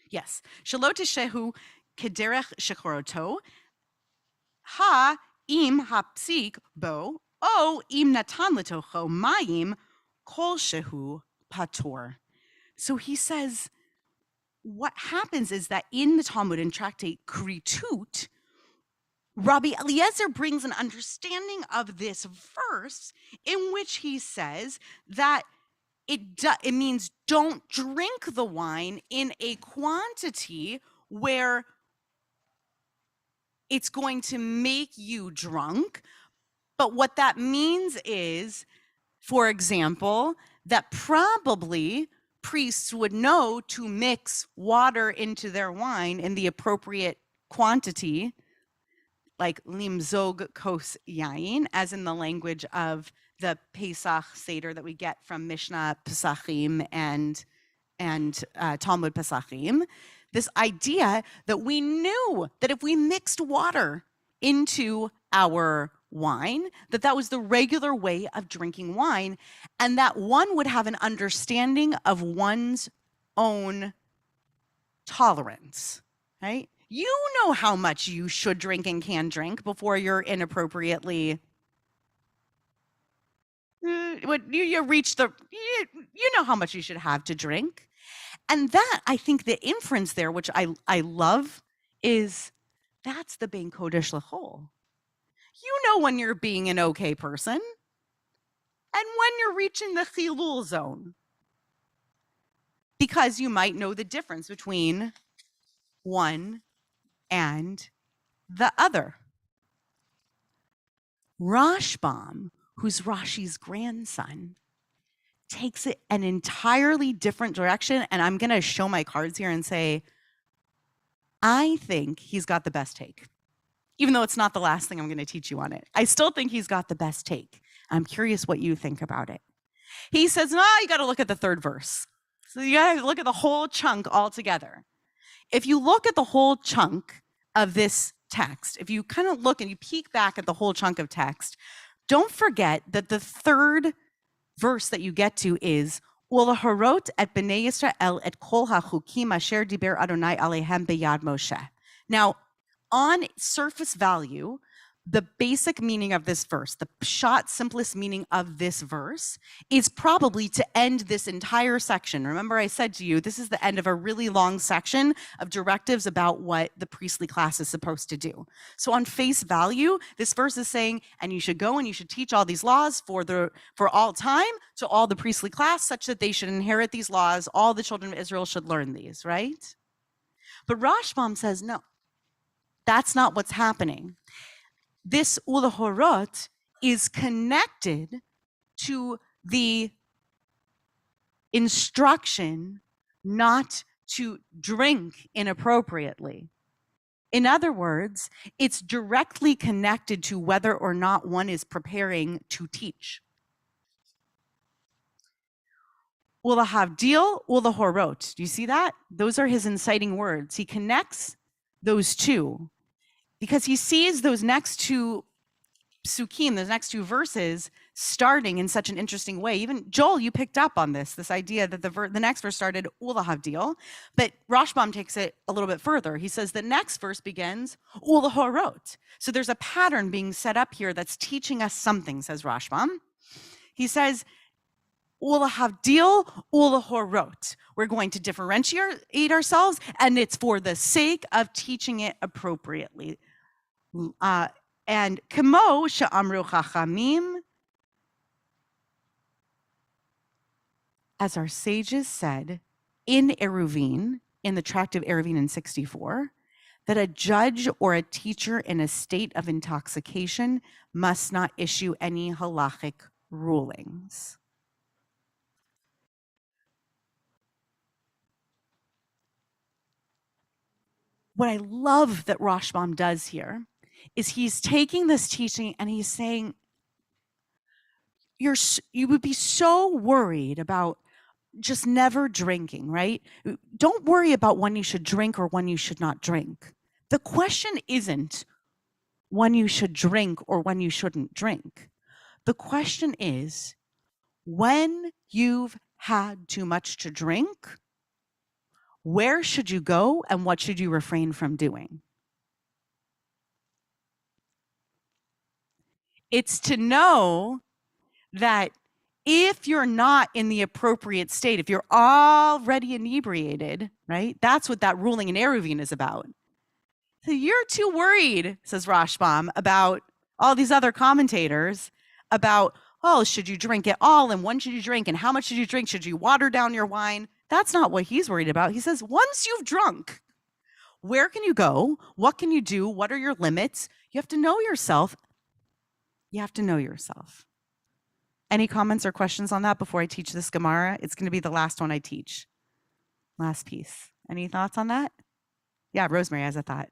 Yes. Shalo tishehu kederech shechoroto. Ha im hapsik bo o im natan letocho mayim kol shehu pator. So he says, what happens is that in the Talmud, in Tractate Kritut, Rabbi Eliezer brings an understanding of this verse in which he says that it means don't drink the wine in a quantity where it's going to make you drunk, But what that means is, for example, that probably priests would know to mix water into their wine in the appropriate quantity, like limzog kos yain, as in the language of the Pesach Seder that we get from Mishnah Pesachim and Talmud Pesachim. This idea that we knew that if we mixed water into our wine, that was the regular way of drinking wine, and that one would have an understanding of one's own tolerance, right? You know how much you should drink and can drink before you're inappropriately you reach the you know how much you should have to drink. And that, I think the inference there, which I love, is that's the Bein Kodesh L'Chol. You know when you're being an okay person and when you're reaching the Chilul zone, because you might know the difference between one and the other. Rashbam, who's Rashi's grandson, takes it an entirely different direction. And I'm going to show my cards here and say, I think he's got the best take. Even though it's not the last thing I'm going to teach you on it. I still think he's got the best take. I'm curious what you think about it. He says, no, you got to look at the third verse. So you got to look at the whole chunk all together. If you look at the whole chunk of this text, if you kind of look and you peek back at the whole chunk of text, don't forget that the third verse that you get to is Ulahorot et bnei Yisrael et kol hachukim asher diber Adonai alehem beyad Moshe. Now, on surface value, the basic meaning of this verse, the pshat, simplest meaning of this verse, is probably to end this entire section. Remember, I said to you, this is the end of a really long section of directives about what the priestly class is supposed to do. So on face value, this verse is saying, and you should go and you should teach all these laws for all time to all the priestly class, such that they should inherit these laws. All the children of Israel should learn these, right? But Rashbam says, no, that's not what's happening. This Ulahorot is connected to the instruction not to drink inappropriately. In other words, it's directly connected to whether or not one is preparing to teach. Ulahavdil, Ulahorot. Do you see that? Those are his inciting words. He connects those two, because he sees those next two psukim, those next two verses, starting in such an interesting way. Even Joel, you picked up on this idea that the next verse started Ulahavdil, but Rashbam takes it a little bit further. He says the next verse begins Ulahorot. So there's a pattern being set up here that's teaching us something, says Rashbam. He says, Ulahavdil, Ulahorot. We're going to differentiate ourselves, and it's for the sake of teaching it appropriately. And Kamo she'amru chachamim, as our sages said in Eruvin, in the tract of Eruvin in 64, that a judge or a teacher in a state of intoxication must not issue any halachic rulings. What I love that Rashbam does here is he's taking this teaching and he's saying, you would be so worried about just never drinking, right? Don't worry about when you should drink or when you should not drink. The question isn't when you should drink or when you shouldn't drink. The question is, when you've had too much to drink, where should you go and what should you refrain from doing? It's to know that if you're not in the appropriate state, if you're already inebriated, right? That's what that ruling in Eruvin is about. So you're too worried, says Rashbam, about all these other commentators about, oh, should you drink it all? And when should you drink? And how much should you drink? Should you water down your wine? That's not what he's worried about. He says, once you've drunk, where can you go? What can you do? What are your limits? You have to know yourself. You have to know yourself. Any comments or questions on that before I teach this Gemara? It's going to be the last one I teach. Last piece. Any thoughts on that? Yeah, Rosemary has a thought.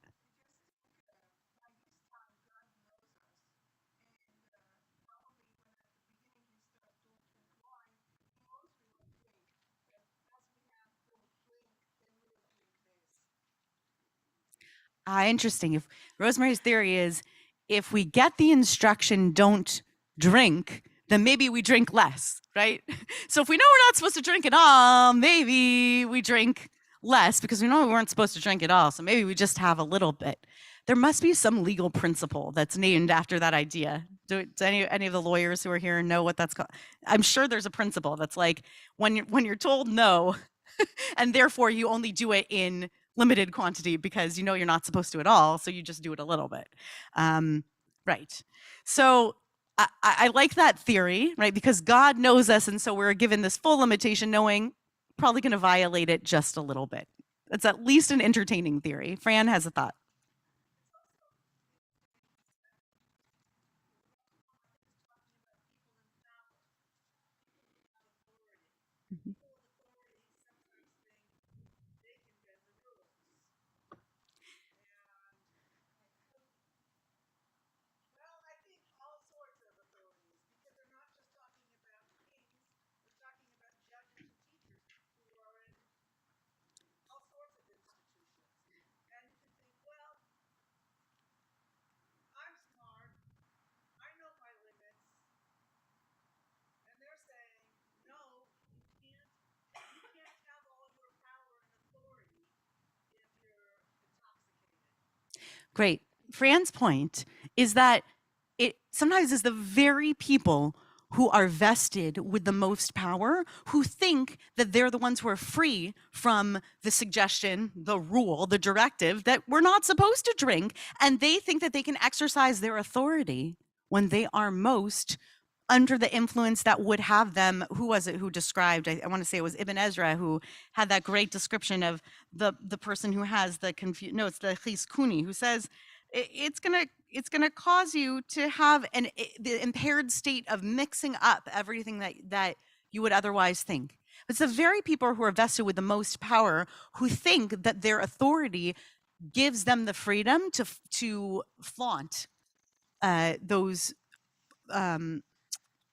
Interesting. If Rosemary's theory is if we get the instruction, don't drink, then maybe we drink less, right? So if we know we're not supposed to drink at all, maybe we drink less because we know we weren't supposed to drink at all. So maybe we just have a little bit. There must be some legal principle that's named after that idea. Do any of the lawyers who are here know what that's called? I'm sure there's a principle that's like when you're told no, and therefore you only do it in limited quantity because you know you're not supposed to at all, so you just do it a little bit. Right. So I like that theory, right? Because God knows us, and so we're given this full limitation, knowing probably going to violate it just a little bit. That's at least an entertaining theory. Fran has a thought. Mhm. Well, I think all sorts of authorities, because they're not just talking about kings, they're talking about judges and teachers who are in all sorts of institutions. And you can think, well, I'm smart, I know my limits, and they're saying, no, you can't have all your power and authority if you're intoxicated. Great. Fran's point is that it sometimes is the very people who are vested with the most power who think that they're the ones who are free from the suggestion, the rule, the directive that we're not supposed to drink. And they think that they can exercise their authority when they are most under the influence that would have them. Who was it who described? I want to say it was Ibn Ezra who had that great description of the person who has the no, it's the Chizkuni who says it's gonna cause you to have the impaired state of mixing up everything that you would otherwise think. It's the very people who are vested with the most power who think that their authority gives them the freedom to flaunt those.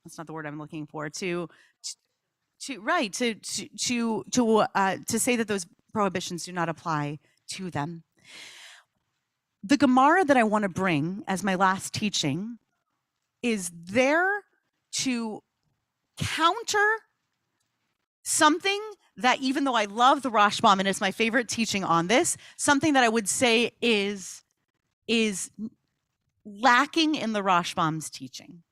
That's not the word I'm looking for. To say that those prohibitions do not apply to them. The Gemara that I want to bring as my last teaching is there to counter something that, even though I love the Rashbam and it's my favorite teaching on this, something that I would say is lacking in the Rashbam's teaching.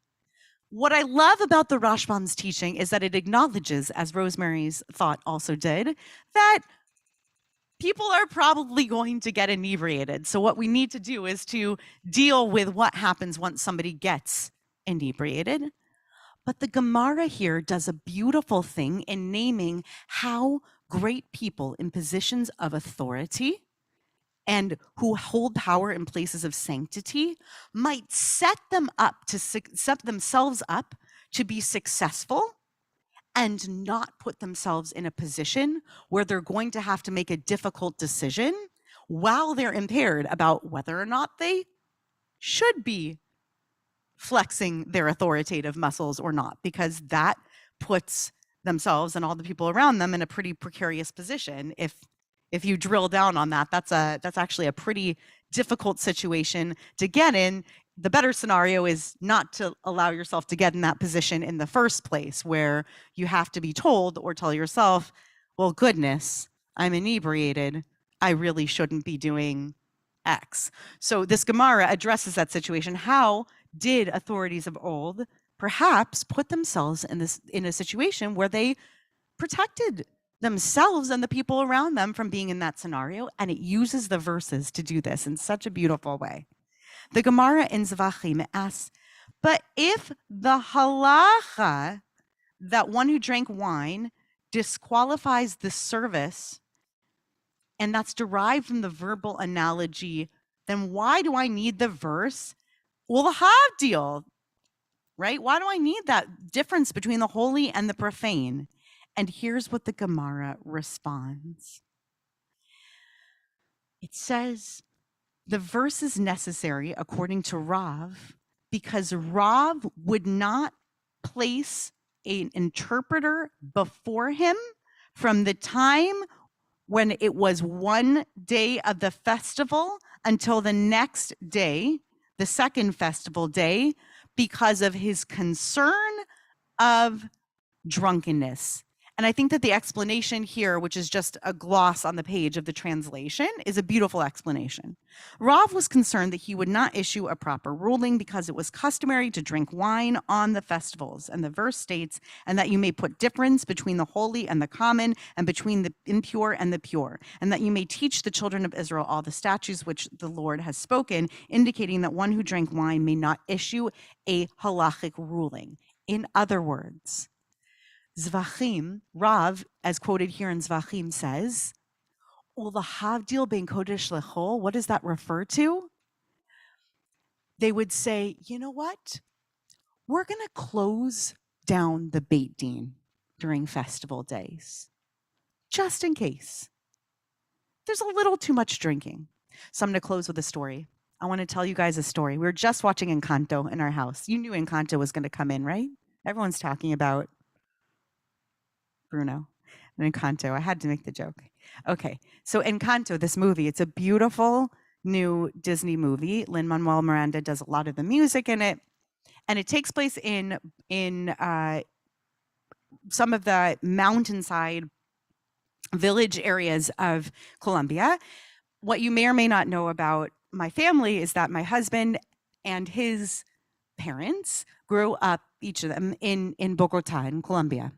What I love about the Rashbam's teaching is that it acknowledges, as Rosemary's thought also did, that people are probably going to get inebriated. So what we need to do is to deal with what happens once somebody gets inebriated. But the Gemara here does a beautiful thing in naming how great people in positions of authority and who hold power in places of sanctity might set themselves up to be successful and not put themselves in a position where they're going to have to make a difficult decision while they're impaired about whether or not they should be flexing their authoritative muscles or not, because that puts themselves and all the people around them in a pretty precarious position. If you drill down on that, that's actually a pretty difficult situation to get in. The better scenario is not to allow yourself to get in that position in the first place, where you have to be told or tell yourself, well, goodness, I'm inebriated. I really shouldn't be doing X. So this Gemara addresses that situation. How did authorities of old perhaps put themselves in a situation where they protected themselves and the people around them from being in that scenario? And it uses the verses to do this in such a beautiful way. The Gemara in Zvachim asks, but if the halacha that one who drank wine disqualifies the service, and that's derived from the verbal analogy, then why do I need the verse? Well, the havdil, right? Why do I need that difference between the holy and the profane? And here's what the Gemara responds. It says, the verse is necessary according to Rav because Rav would not place an interpreter before him from the time when it was one day of the festival until the next day, the second festival day, because of his concern of drunkenness. And I think that the explanation here, which is just a gloss on the page of the translation, is a beautiful explanation. Rav was concerned that he would not issue a proper ruling because it was customary to drink wine on the festivals. And the verse states, and that you may put difference between the holy and the common, and between the impure and the pure, and that you may teach the children of Israel all the statutes which the Lord has spoken, indicating that one who drank wine may not issue a halachic ruling. In other words, Zvachim, Rav, as quoted here in Zvachim, says, Ulahavdil ben kodesh lechol, what does that refer to? They would say, you know what? We're going to close down the Beit Din during festival days, just in case. There's a little too much drinking. So I'm going to close with a story. I want to tell you guys a story. We were just watching Encanto in our house. You knew Encanto was going to come in, right? Everyone's talking about Bruno and Encanto. I had to make the joke. Okay, so Encanto, this movie, it's a beautiful new Disney movie. Lin-Manuel Miranda does a lot of the music in it, and it takes place in some of the mountainside village areas of Colombia. What you may or may not know about my family is that my husband and his parents grew up, each of them, in Bogota, in Colombia.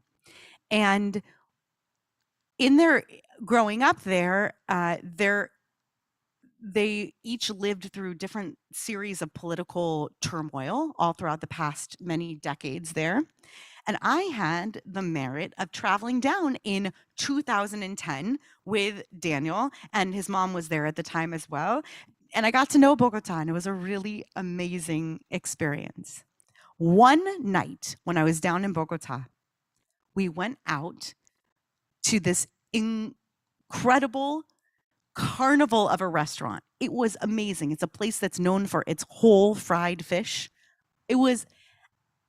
And in their growing up there, they each lived through different series of political turmoil all throughout the past many decades there. And I had the merit of traveling down in 2010 with Daniel, and his mom was there at the time as well. And I got to know Bogota, and it was a really amazing experience. One night when I was down in Bogota, we went out to this incredible carnival of a restaurant. It was amazing. It's a place that's known for its whole fried fish. It was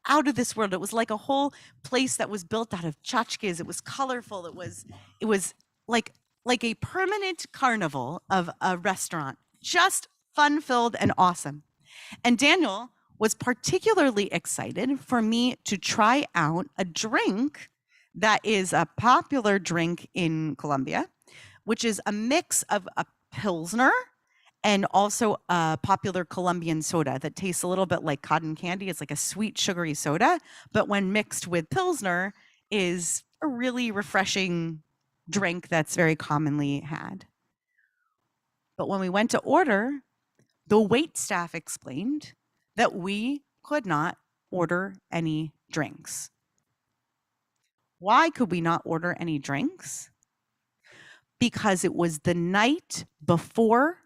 out of this world. It was like a whole place that was built out of tchotchkes. It was colorful. It was like a permanent carnival of a restaurant, just fun-filled and awesome. And Daniel was particularly excited for me to try out a drink that is a popular drink in Colombia, which is a mix of a Pilsner and also a popular Colombian soda that tastes a little bit like cotton candy. It's like a sweet, sugary soda, but when mixed with Pilsner is a really refreshing drink that's very commonly had. But when we went to order, the wait staff explained that we could not order any drinks. Why could we not order any drinks? Because it was the night before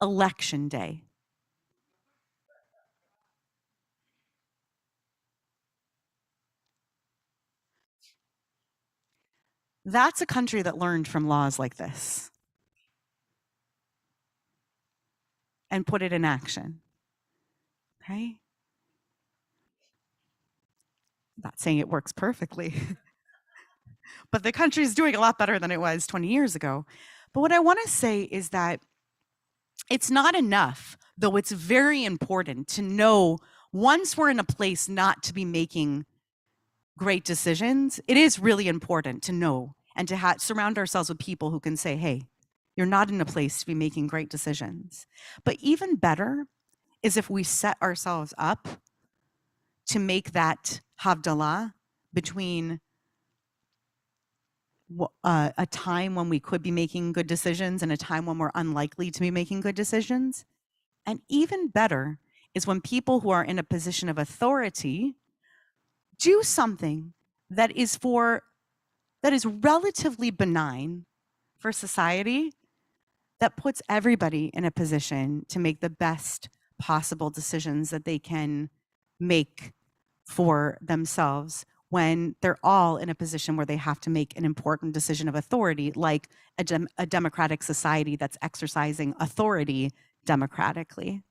Election Day. That's a country that learned from laws like this and put it in action. Okay? I'm not saying it works perfectly, but the country is doing a lot better than it was 20 years ago. But what I want to say is that it's not enough, though it's very important to know once we're in a place not to be making great decisions, it is really important to know and to surround ourselves with people who can say, hey, you're not in a place to be making great decisions. But even better is if we set ourselves up to make that havdalah between a time when we could be making good decisions and a time when we're unlikely to be making good decisions. And even better is when people who are in a position of authority do something that is relatively benign for society, that puts everybody in a position to make the best possible decisions that they can make for themselves when they're all in a position where they have to make an important decision of authority, like a democratic society that's exercising authority democratically.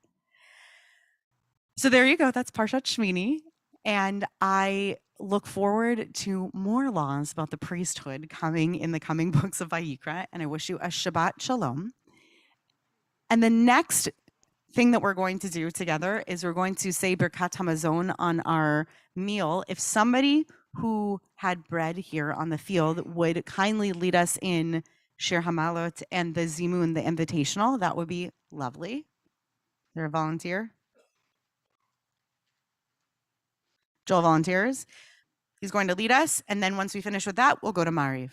So there you go. That's Parshat Shmini. And I look forward to more laws about the priesthood coming in the coming books of Vayikra. And I wish you a Shabbat Shalom. And the next thing that we're going to do together is we're going to say Birkat Hamazon on our meal. If somebody who had bread here on the field would kindly lead us in Shir Hamalot and the Zimun, the invitational, that would be lovely. Is there a volunteer? Joel volunteers. He's going to lead us. And then once we finish with that, we'll go to Mariv.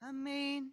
Amen.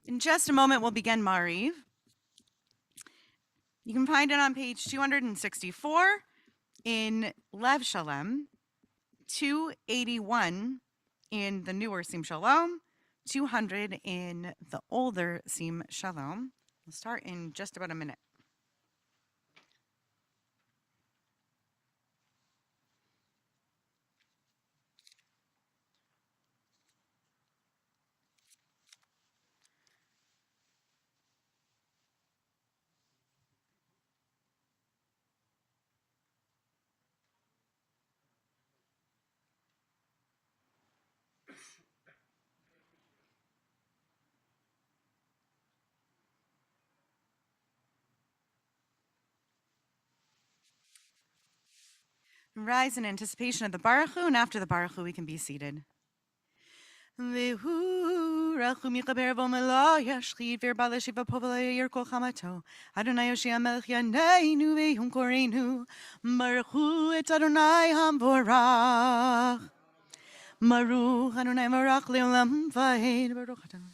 In just a moment, we'll begin Mariv. You can find it on page 264 in Lev Shalem, 281 in the newer Sim Shalom, 200 in the older Sim Shalom. We'll start in just about a minute. Rise in anticipation of the Baruch Hu, and after the Baruch Hu, we can be seated. Vehu rachum yichaber v'melo yashchid v'erbal yeshiva povela yair kol chamato. Adonai Yoshia melech yaneinu ve'yom koreinu. Baruch Hu et Adonai hamvorach. Baruch Adonai varach leolam va'ed. Baruch Adonai.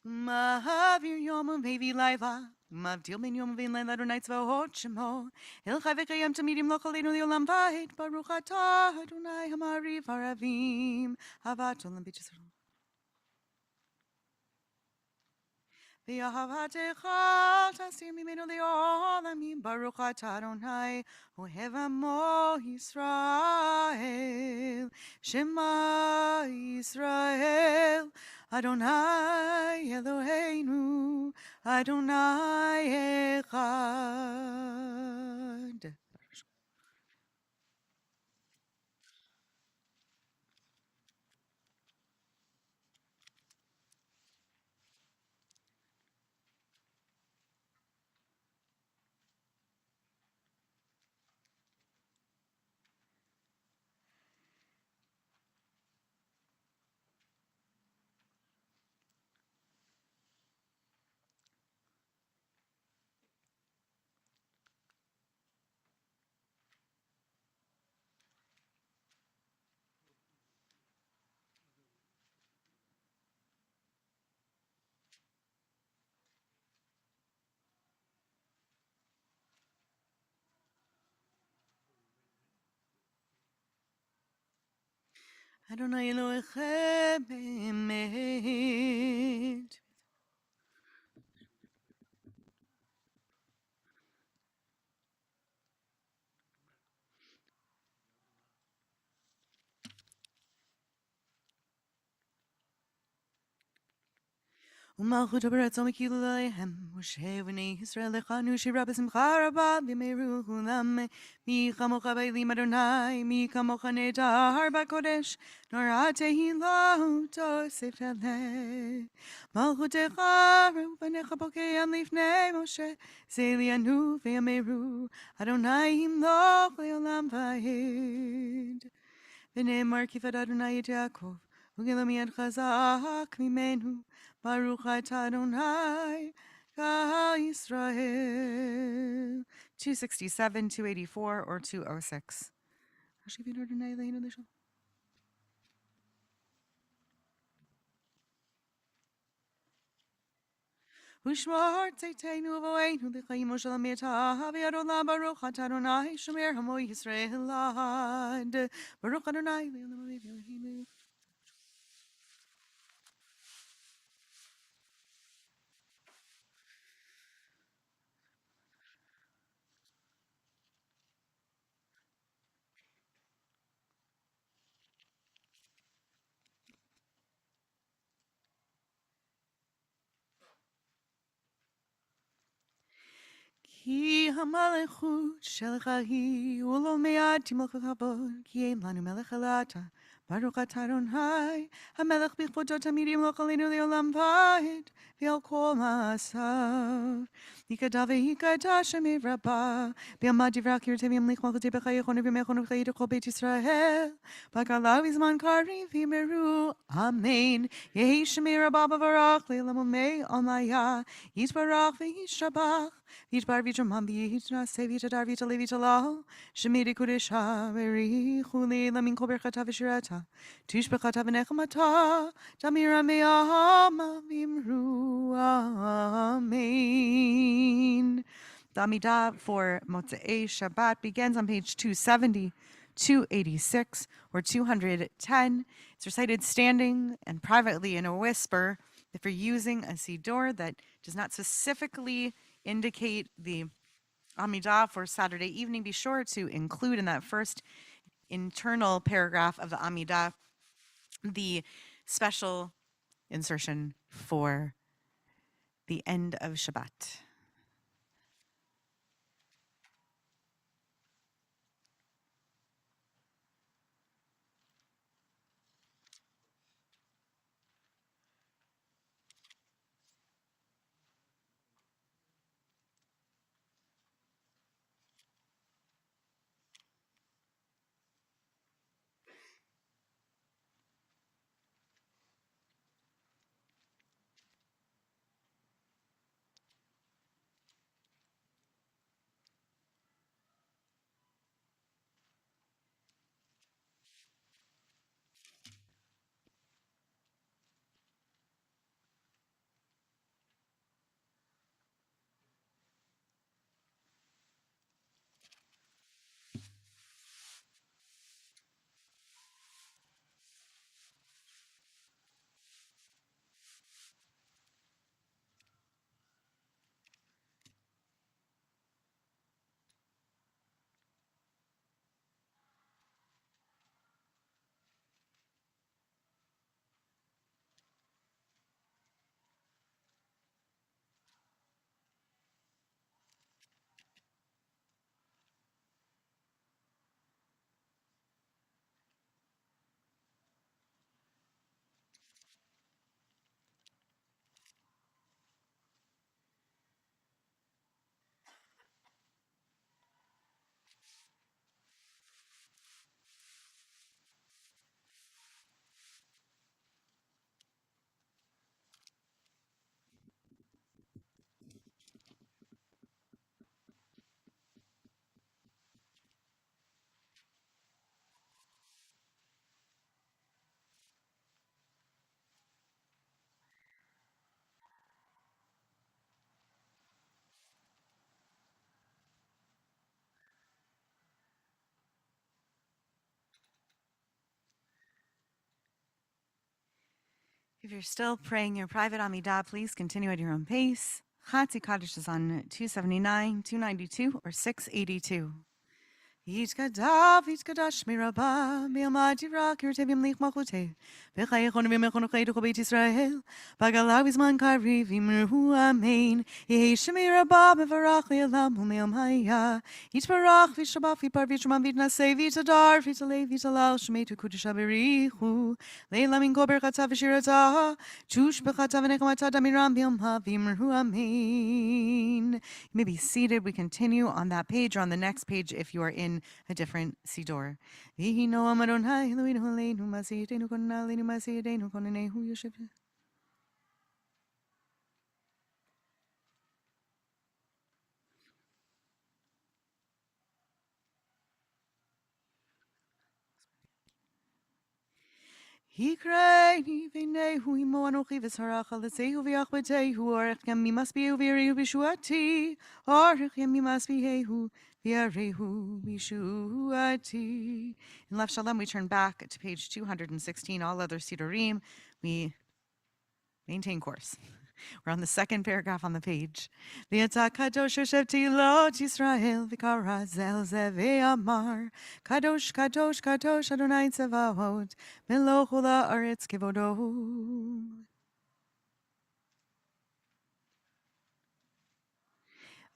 Mahavir yom vevi laiva. Mavdil ben yom vein leila nights v'hot shemo. El chai v'kayam tamidim lo cholenu leolam va'ed. Baruch atah Adonai hamari v'aravim. Havat olam b'Yisrael. V'ahavatech tasir mimenu leolamim. Baruch atah Adonai ohev amo Yisrael. Shema Yisrael. Adonai Eloheinu, Adonai Echad. Adonai Elohechem Emet. Umalchut habaretz omekilu leihem. Moshe v'nei Yisrael lechanu shira b'simcha rabba v'meru chulam. Mi chamocha b'elim Adonai, mi chamocha nedar b'kodesh. Nor atehi lo tosef eleh. Malchutecha v'necha pokeyam lifnei Moshe. Zelianu v'yameru. Adonai himloch leolam v'hed. V'ne'emar kifad Adonai et Yaakov. Ugelo miyad chazak mimenu. Baruch atah Adonai Yisrael. 267, 284, or 206. Ushmar tzeiteinu v'oeinu l'chaim u'shalom yetah v'yadolam baruch atah Adonai shomer hamo Yisrael ad. Baruch Adonai le'olam aviv Eloheinu. Ki hamalechut shelcha hi ulo me'ad timolch v'chabod ki ein lanu melech elata baruch atah Adonai hamelech b'chvodo tamidim lo cholenu le'olam va'ed v'al kol ma'asav yikada v'yikada shemei rabba b'yamad divrach yirtevim lich malchutei b'chayechonu v'mechonu v'chayidu kol beit Yisrael b'kalav izman kari v'meru amen yehi shemei rabba b'varach le'olam umei almaya yisbarach v'yishabach Yitbar v'jamam v'yitna sevita dar v'ita levita lao Shemedi kudesha v'richu le'lamin kol berchata v'shirata Tishbechata v'nechemata, Tamira me'ama v'imru amen. The Amidah for Motzei Shabbat begins on page 270, 286, or 210. It's recited standing and privately in a whisper. If you're using a siddur that does not specifically indicate the Amidah for Saturday evening, be sure to include in that first internal paragraph of the Amidah the special insertion for the end of Shabbat. If you're still praying your private Amidah, please continue at your own pace. Chatzi Kaddish is on 279, 292, or 682. יתגדל ויתקדש מרבה, בימד יברק ירטה וימליך מלכותה, וחייכון וימלכון וחייתו כל בית ישראל, בגלה בזמן קריב יאמרו אמן, יהי שמי רבה מברך לעולם ומיום היה, יתברך וישתבח ויתפאר ויתרומם ויתנשא ויתהדר ויתעלה ויתהלל שמי קודשא בריחו, לילה מן כל ברכתה ושירתה, תושבחתה ונחמתה דמירם ביומה ויאמרו אמן. You may be seated. We continue on that page or on the next page if you are in a different siddur. Hikrei v'nehu imo anochi v'saracha l'sehu v'yachbetehu orech yami masbihu v'yarehu v'shuati orech yami masbihu v'yarehu v'shuati. In Lev Shalom, we turn back to page 216. All other siddurim, we maintain course. We're on the second paragraph on the page. V'yatza kadosh yoshev tilot Yisrael v'kara zel ze ve'amar kadosh kadosh kadosh Adonai tzavaot meloch ha'aretz kevodo.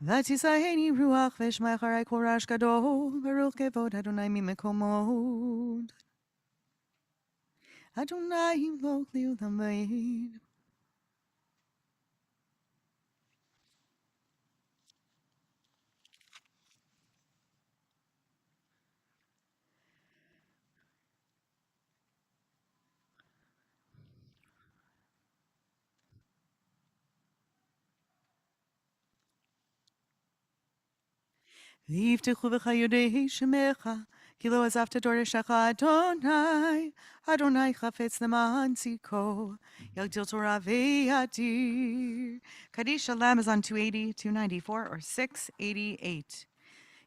V'tisaheni ruach v'shma acharei korash gadol baruch kevod Adonai mimekomod Adonai yimloch li'olam va'ed. ויפתחו בך יודעי שמך, Kilo azafta doreshecha Adonai, Adonai chafetz leman tziko, Yagdil Torah ve'adir. Kaddish Shalom is on 280, 294, or 688.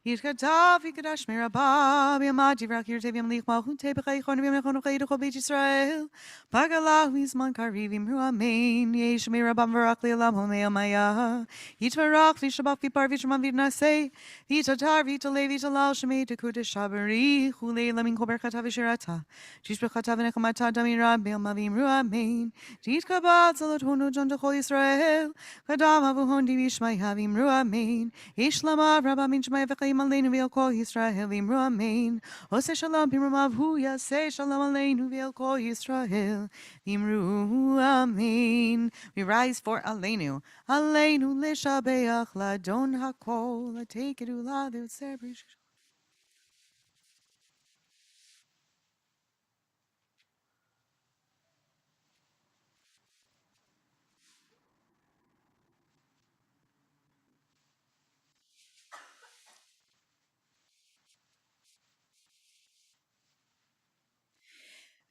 Yishkadav Yikadash Mirabah Yamad Yivrak Yirtev Yamlich Malchute B'chaychon V'yamnechon V'chayducho Beit Yisrael Pagalah Yizman Kariv Yimru Amen Yesh Mirabam V'rak Le'olam Homei Amaya Yitvarach V'shabach V'par V'shamam V'naseh V'tatar V'talei V'talal Shemei Tekudesh Shabari Chulei Lamin Kol Berchata V'shirata Jish B'chata V'nechamata Damira B'yamav Yimru Amen Jitkabad Zalot Honu Jon Dechol Yisrael Kadam Avuhon Divishmaya V'imru Amen Yesh Lama Rabba Min Shmaya V'chayim Aleinu V'el Kol Yisrael V'imru Amen Ose Shalom B'imrumav Hu Yaseh Shalom Aleinu V'el Kol Yisrael V'imru Amen. We rise for Aleinu Aleinu L'shabeach Ladon HaKol L'tekedu L'adu Tzerish.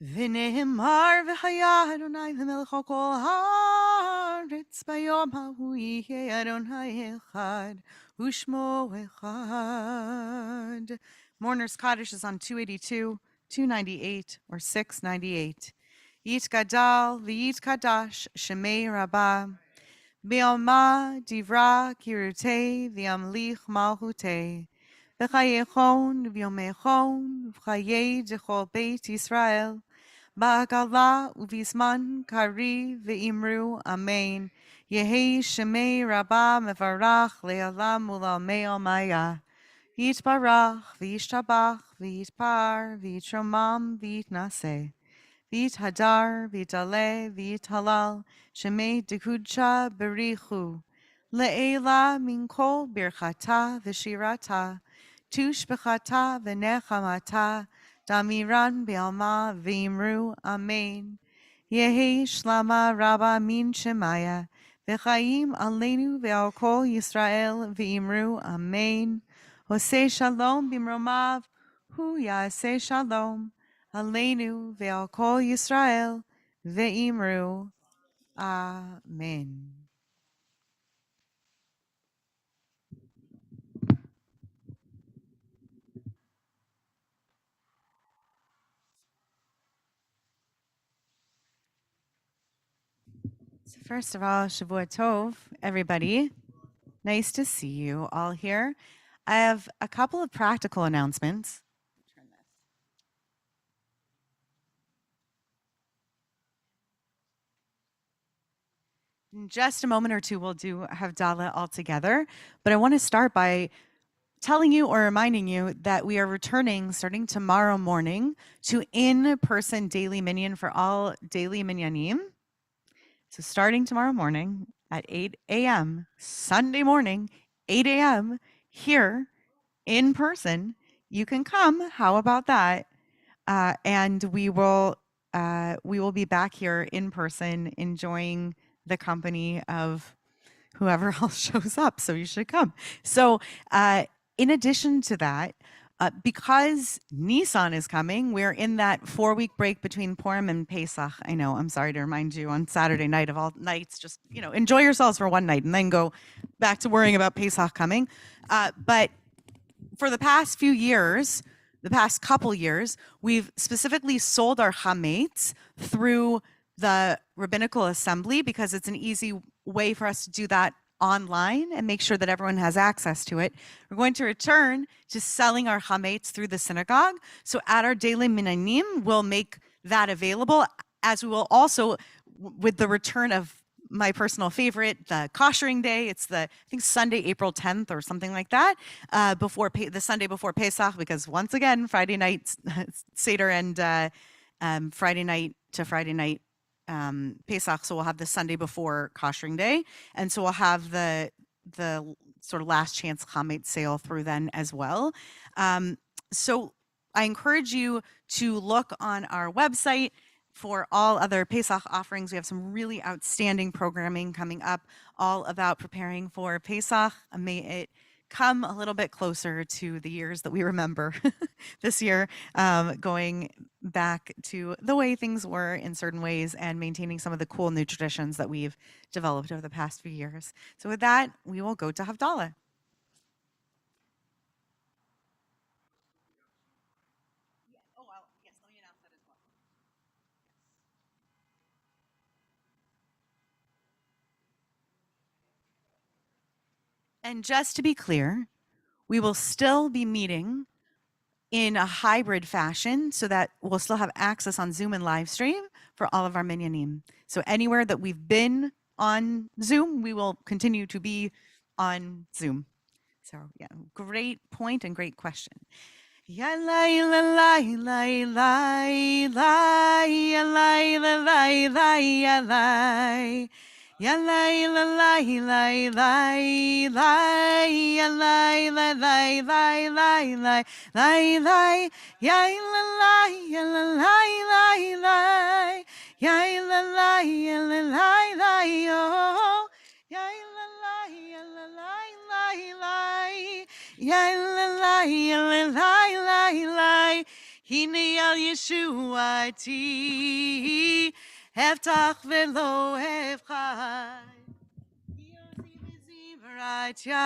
ונאמר והיה אדוני למלך על כל הארץ ביום ההוא יהיה אדוני אחד ושמו אחד. Mourner's Kaddish is on 282, 298, or 698. Yitgadal v'yitkadash shemei rabbah Be'alma divra kirute v'yamlich malchute v'chayechon v'yomechon v'chayei dechol beit Yisrael ba'agala u'vizman kari v'imru amen Yehi shemei rabba mevarach le'alam u'lamei almaya Yitbarach v'yishtabach v'yitpar v'yitromam v'yitnaseh Vit hadar, vit ale, vit halal, shemei dekudsha berichu. Le'ela min kol birchata v'shirata, tush b'chata v'nechamata, damiran be'alma v'imru amen. Yehi shlama rabba min shemaya, v'chaim aleinu ve'al kol Yisrael v'imru amen. Hosei shalom b'mromav, hu ya'aseh shalom. Aleinu ve'al kol Yisrael ve'imru. Amen. So first of all, Shavua Tov, everybody. Nice to see you all here. I have a couple of practical announcements. In just a moment or two, we'll do Havdalah all together. But I want to start by telling you or reminding you that we are returning starting tomorrow morning to in-person daily minyan for all daily minyanim. So starting tomorrow morning at 8 a.m., Sunday morning, 8 a.m., here in person, you can come. How about that? And we will be back here in person enjoying the company of whoever else shows up. So you should come. So in addition to that, because Nissan is coming, we're in that 4-week break between Purim and Pesach. I know, I'm sorry to remind you on Saturday night of all nights, just, enjoy yourselves for one night and then go back to worrying about Pesach coming. But for the past few years, the past couple years, we've specifically sold our chametz through the rabbinical assembly because it's an easy way for us to do that online and make sure that everyone has access to it. We're going to return to selling our chametz through the synagogue. So at our daily minanim, we'll make that available, as we will also, with the return of my personal favorite, the koshering day. It's I think Sunday, April 10th or something like that, the Sunday before Pesach, because once again, Friday night Seder and Friday night to Friday night Pesach. So we'll have the Sunday before koshering day. And so we'll have the sort of last chance chametz sale through then as well. So I encourage you to look on our website for all other Pesach offerings. We have some really outstanding programming coming up, all about preparing for Pesach. May it come a little bit closer to the years that we remember this year, going back to the way things were in certain ways and maintaining some of the cool new traditions that we've developed over the past few years. So with that, we will go to Havdalah. And just to be clear, we will still be meeting in a hybrid fashion so that we'll still have access on Zoom and live stream for all of our minyanim. So anywhere that we've been on Zoom, we will continue to be on Zoom. So yeah, great point and great question. Ya lai la lai lai lai lai ya lai la lai lai ya lai. Ya lai la lai lai lai lai ya lai la lai lai lai lai lai lai ya la lai ya la lai lai lai ya la lai ya la lai lai oh ya la lai ya la lai lai lai ya la lai ya la lai lai lai hine al Yeshuati Heftach velo hefchai. Yosi v'zivratya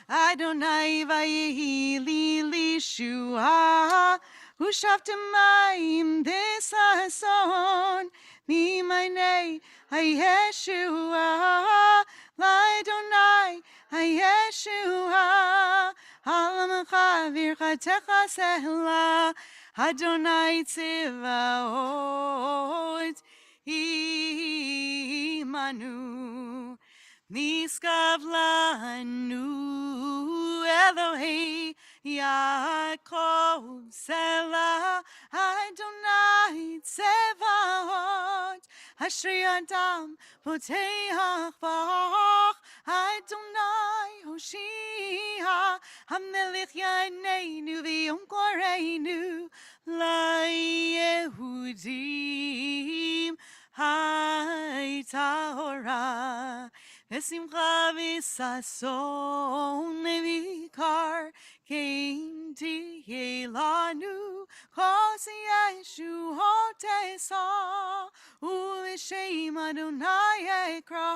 Adonai vayehi li lishua Ushaftamayim desason Mimanei hayeshua L'Adonai hayeshua Halamecha virchatecha sehla Adonai Tzivaot Imanu Niskav lanu Elohei Yaakov Selah Adonai Tzevaot Ashrei Adam Poteach Bach Adonai Hoshia Hamelech Yaneinu V'yom Koreinu LaYehudim Haytahora V'simcha v'sason V'ikar Kein Tihelanu Kos Yeshuot Esa U'v'shem Adonai Ekra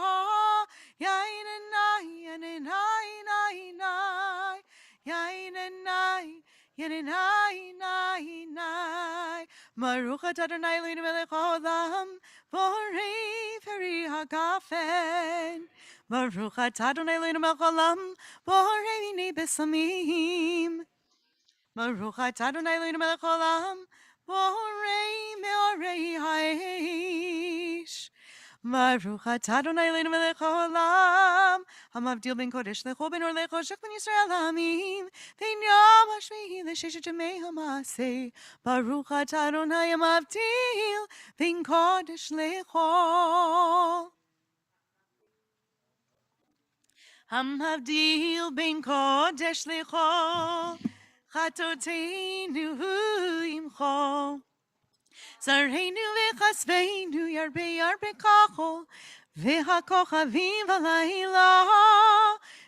Yainanai Yainanai Yainanai Yainanai Yainanai Yainanai Baruch atah Adonai Eloheinu melech haolam Borei peri hagafen Baruch atah Adonai Eloheinu melech haolam Borei b'nei besamim Baruch atah Adonai Eloheinu melech haolam Borei meorei haish Baruch atah Adonai Eloheinu melech haolam Hamavdil ben kodesh lecho ben or lecho shech ben Yisrael hamim Vein yom hashmihi l'sheshet yemei hamaseh Baruch atah Adonai hamavdil ben kodesh lecho Hamavdil ben kodesh lecho Chatoteinu imcho Zareinu v'chasveinu yarbe yarbe kachol v'hakochavim v'layla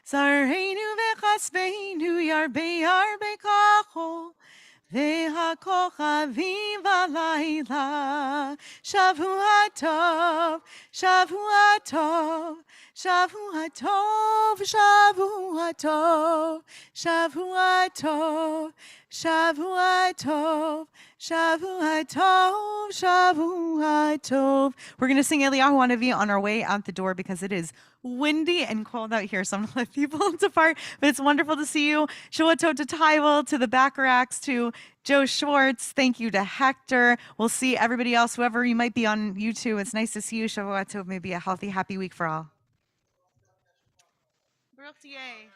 Zareinu v'chasveinu yarbe yarbe kachol v'hakochavim v'layla Shavua tov, Shavua tov Shavua tov, Shavua tov Shavua tov, Shavua tov Shavua tov, Shavua tov. We're going to sing Eliyahu Hanavi on our way out the door because it is windy and cold out here, so I'm going to let people depart. But it's wonderful to see you. Shavua tov to Tywell, to the Bacharachs, to Joe Schwartz. Thank you to Hector. We'll see everybody else, whoever you might be on YouTube. It's nice to see you. Shavua tov. Maybe a healthy, happy week for all. Baruch Yay.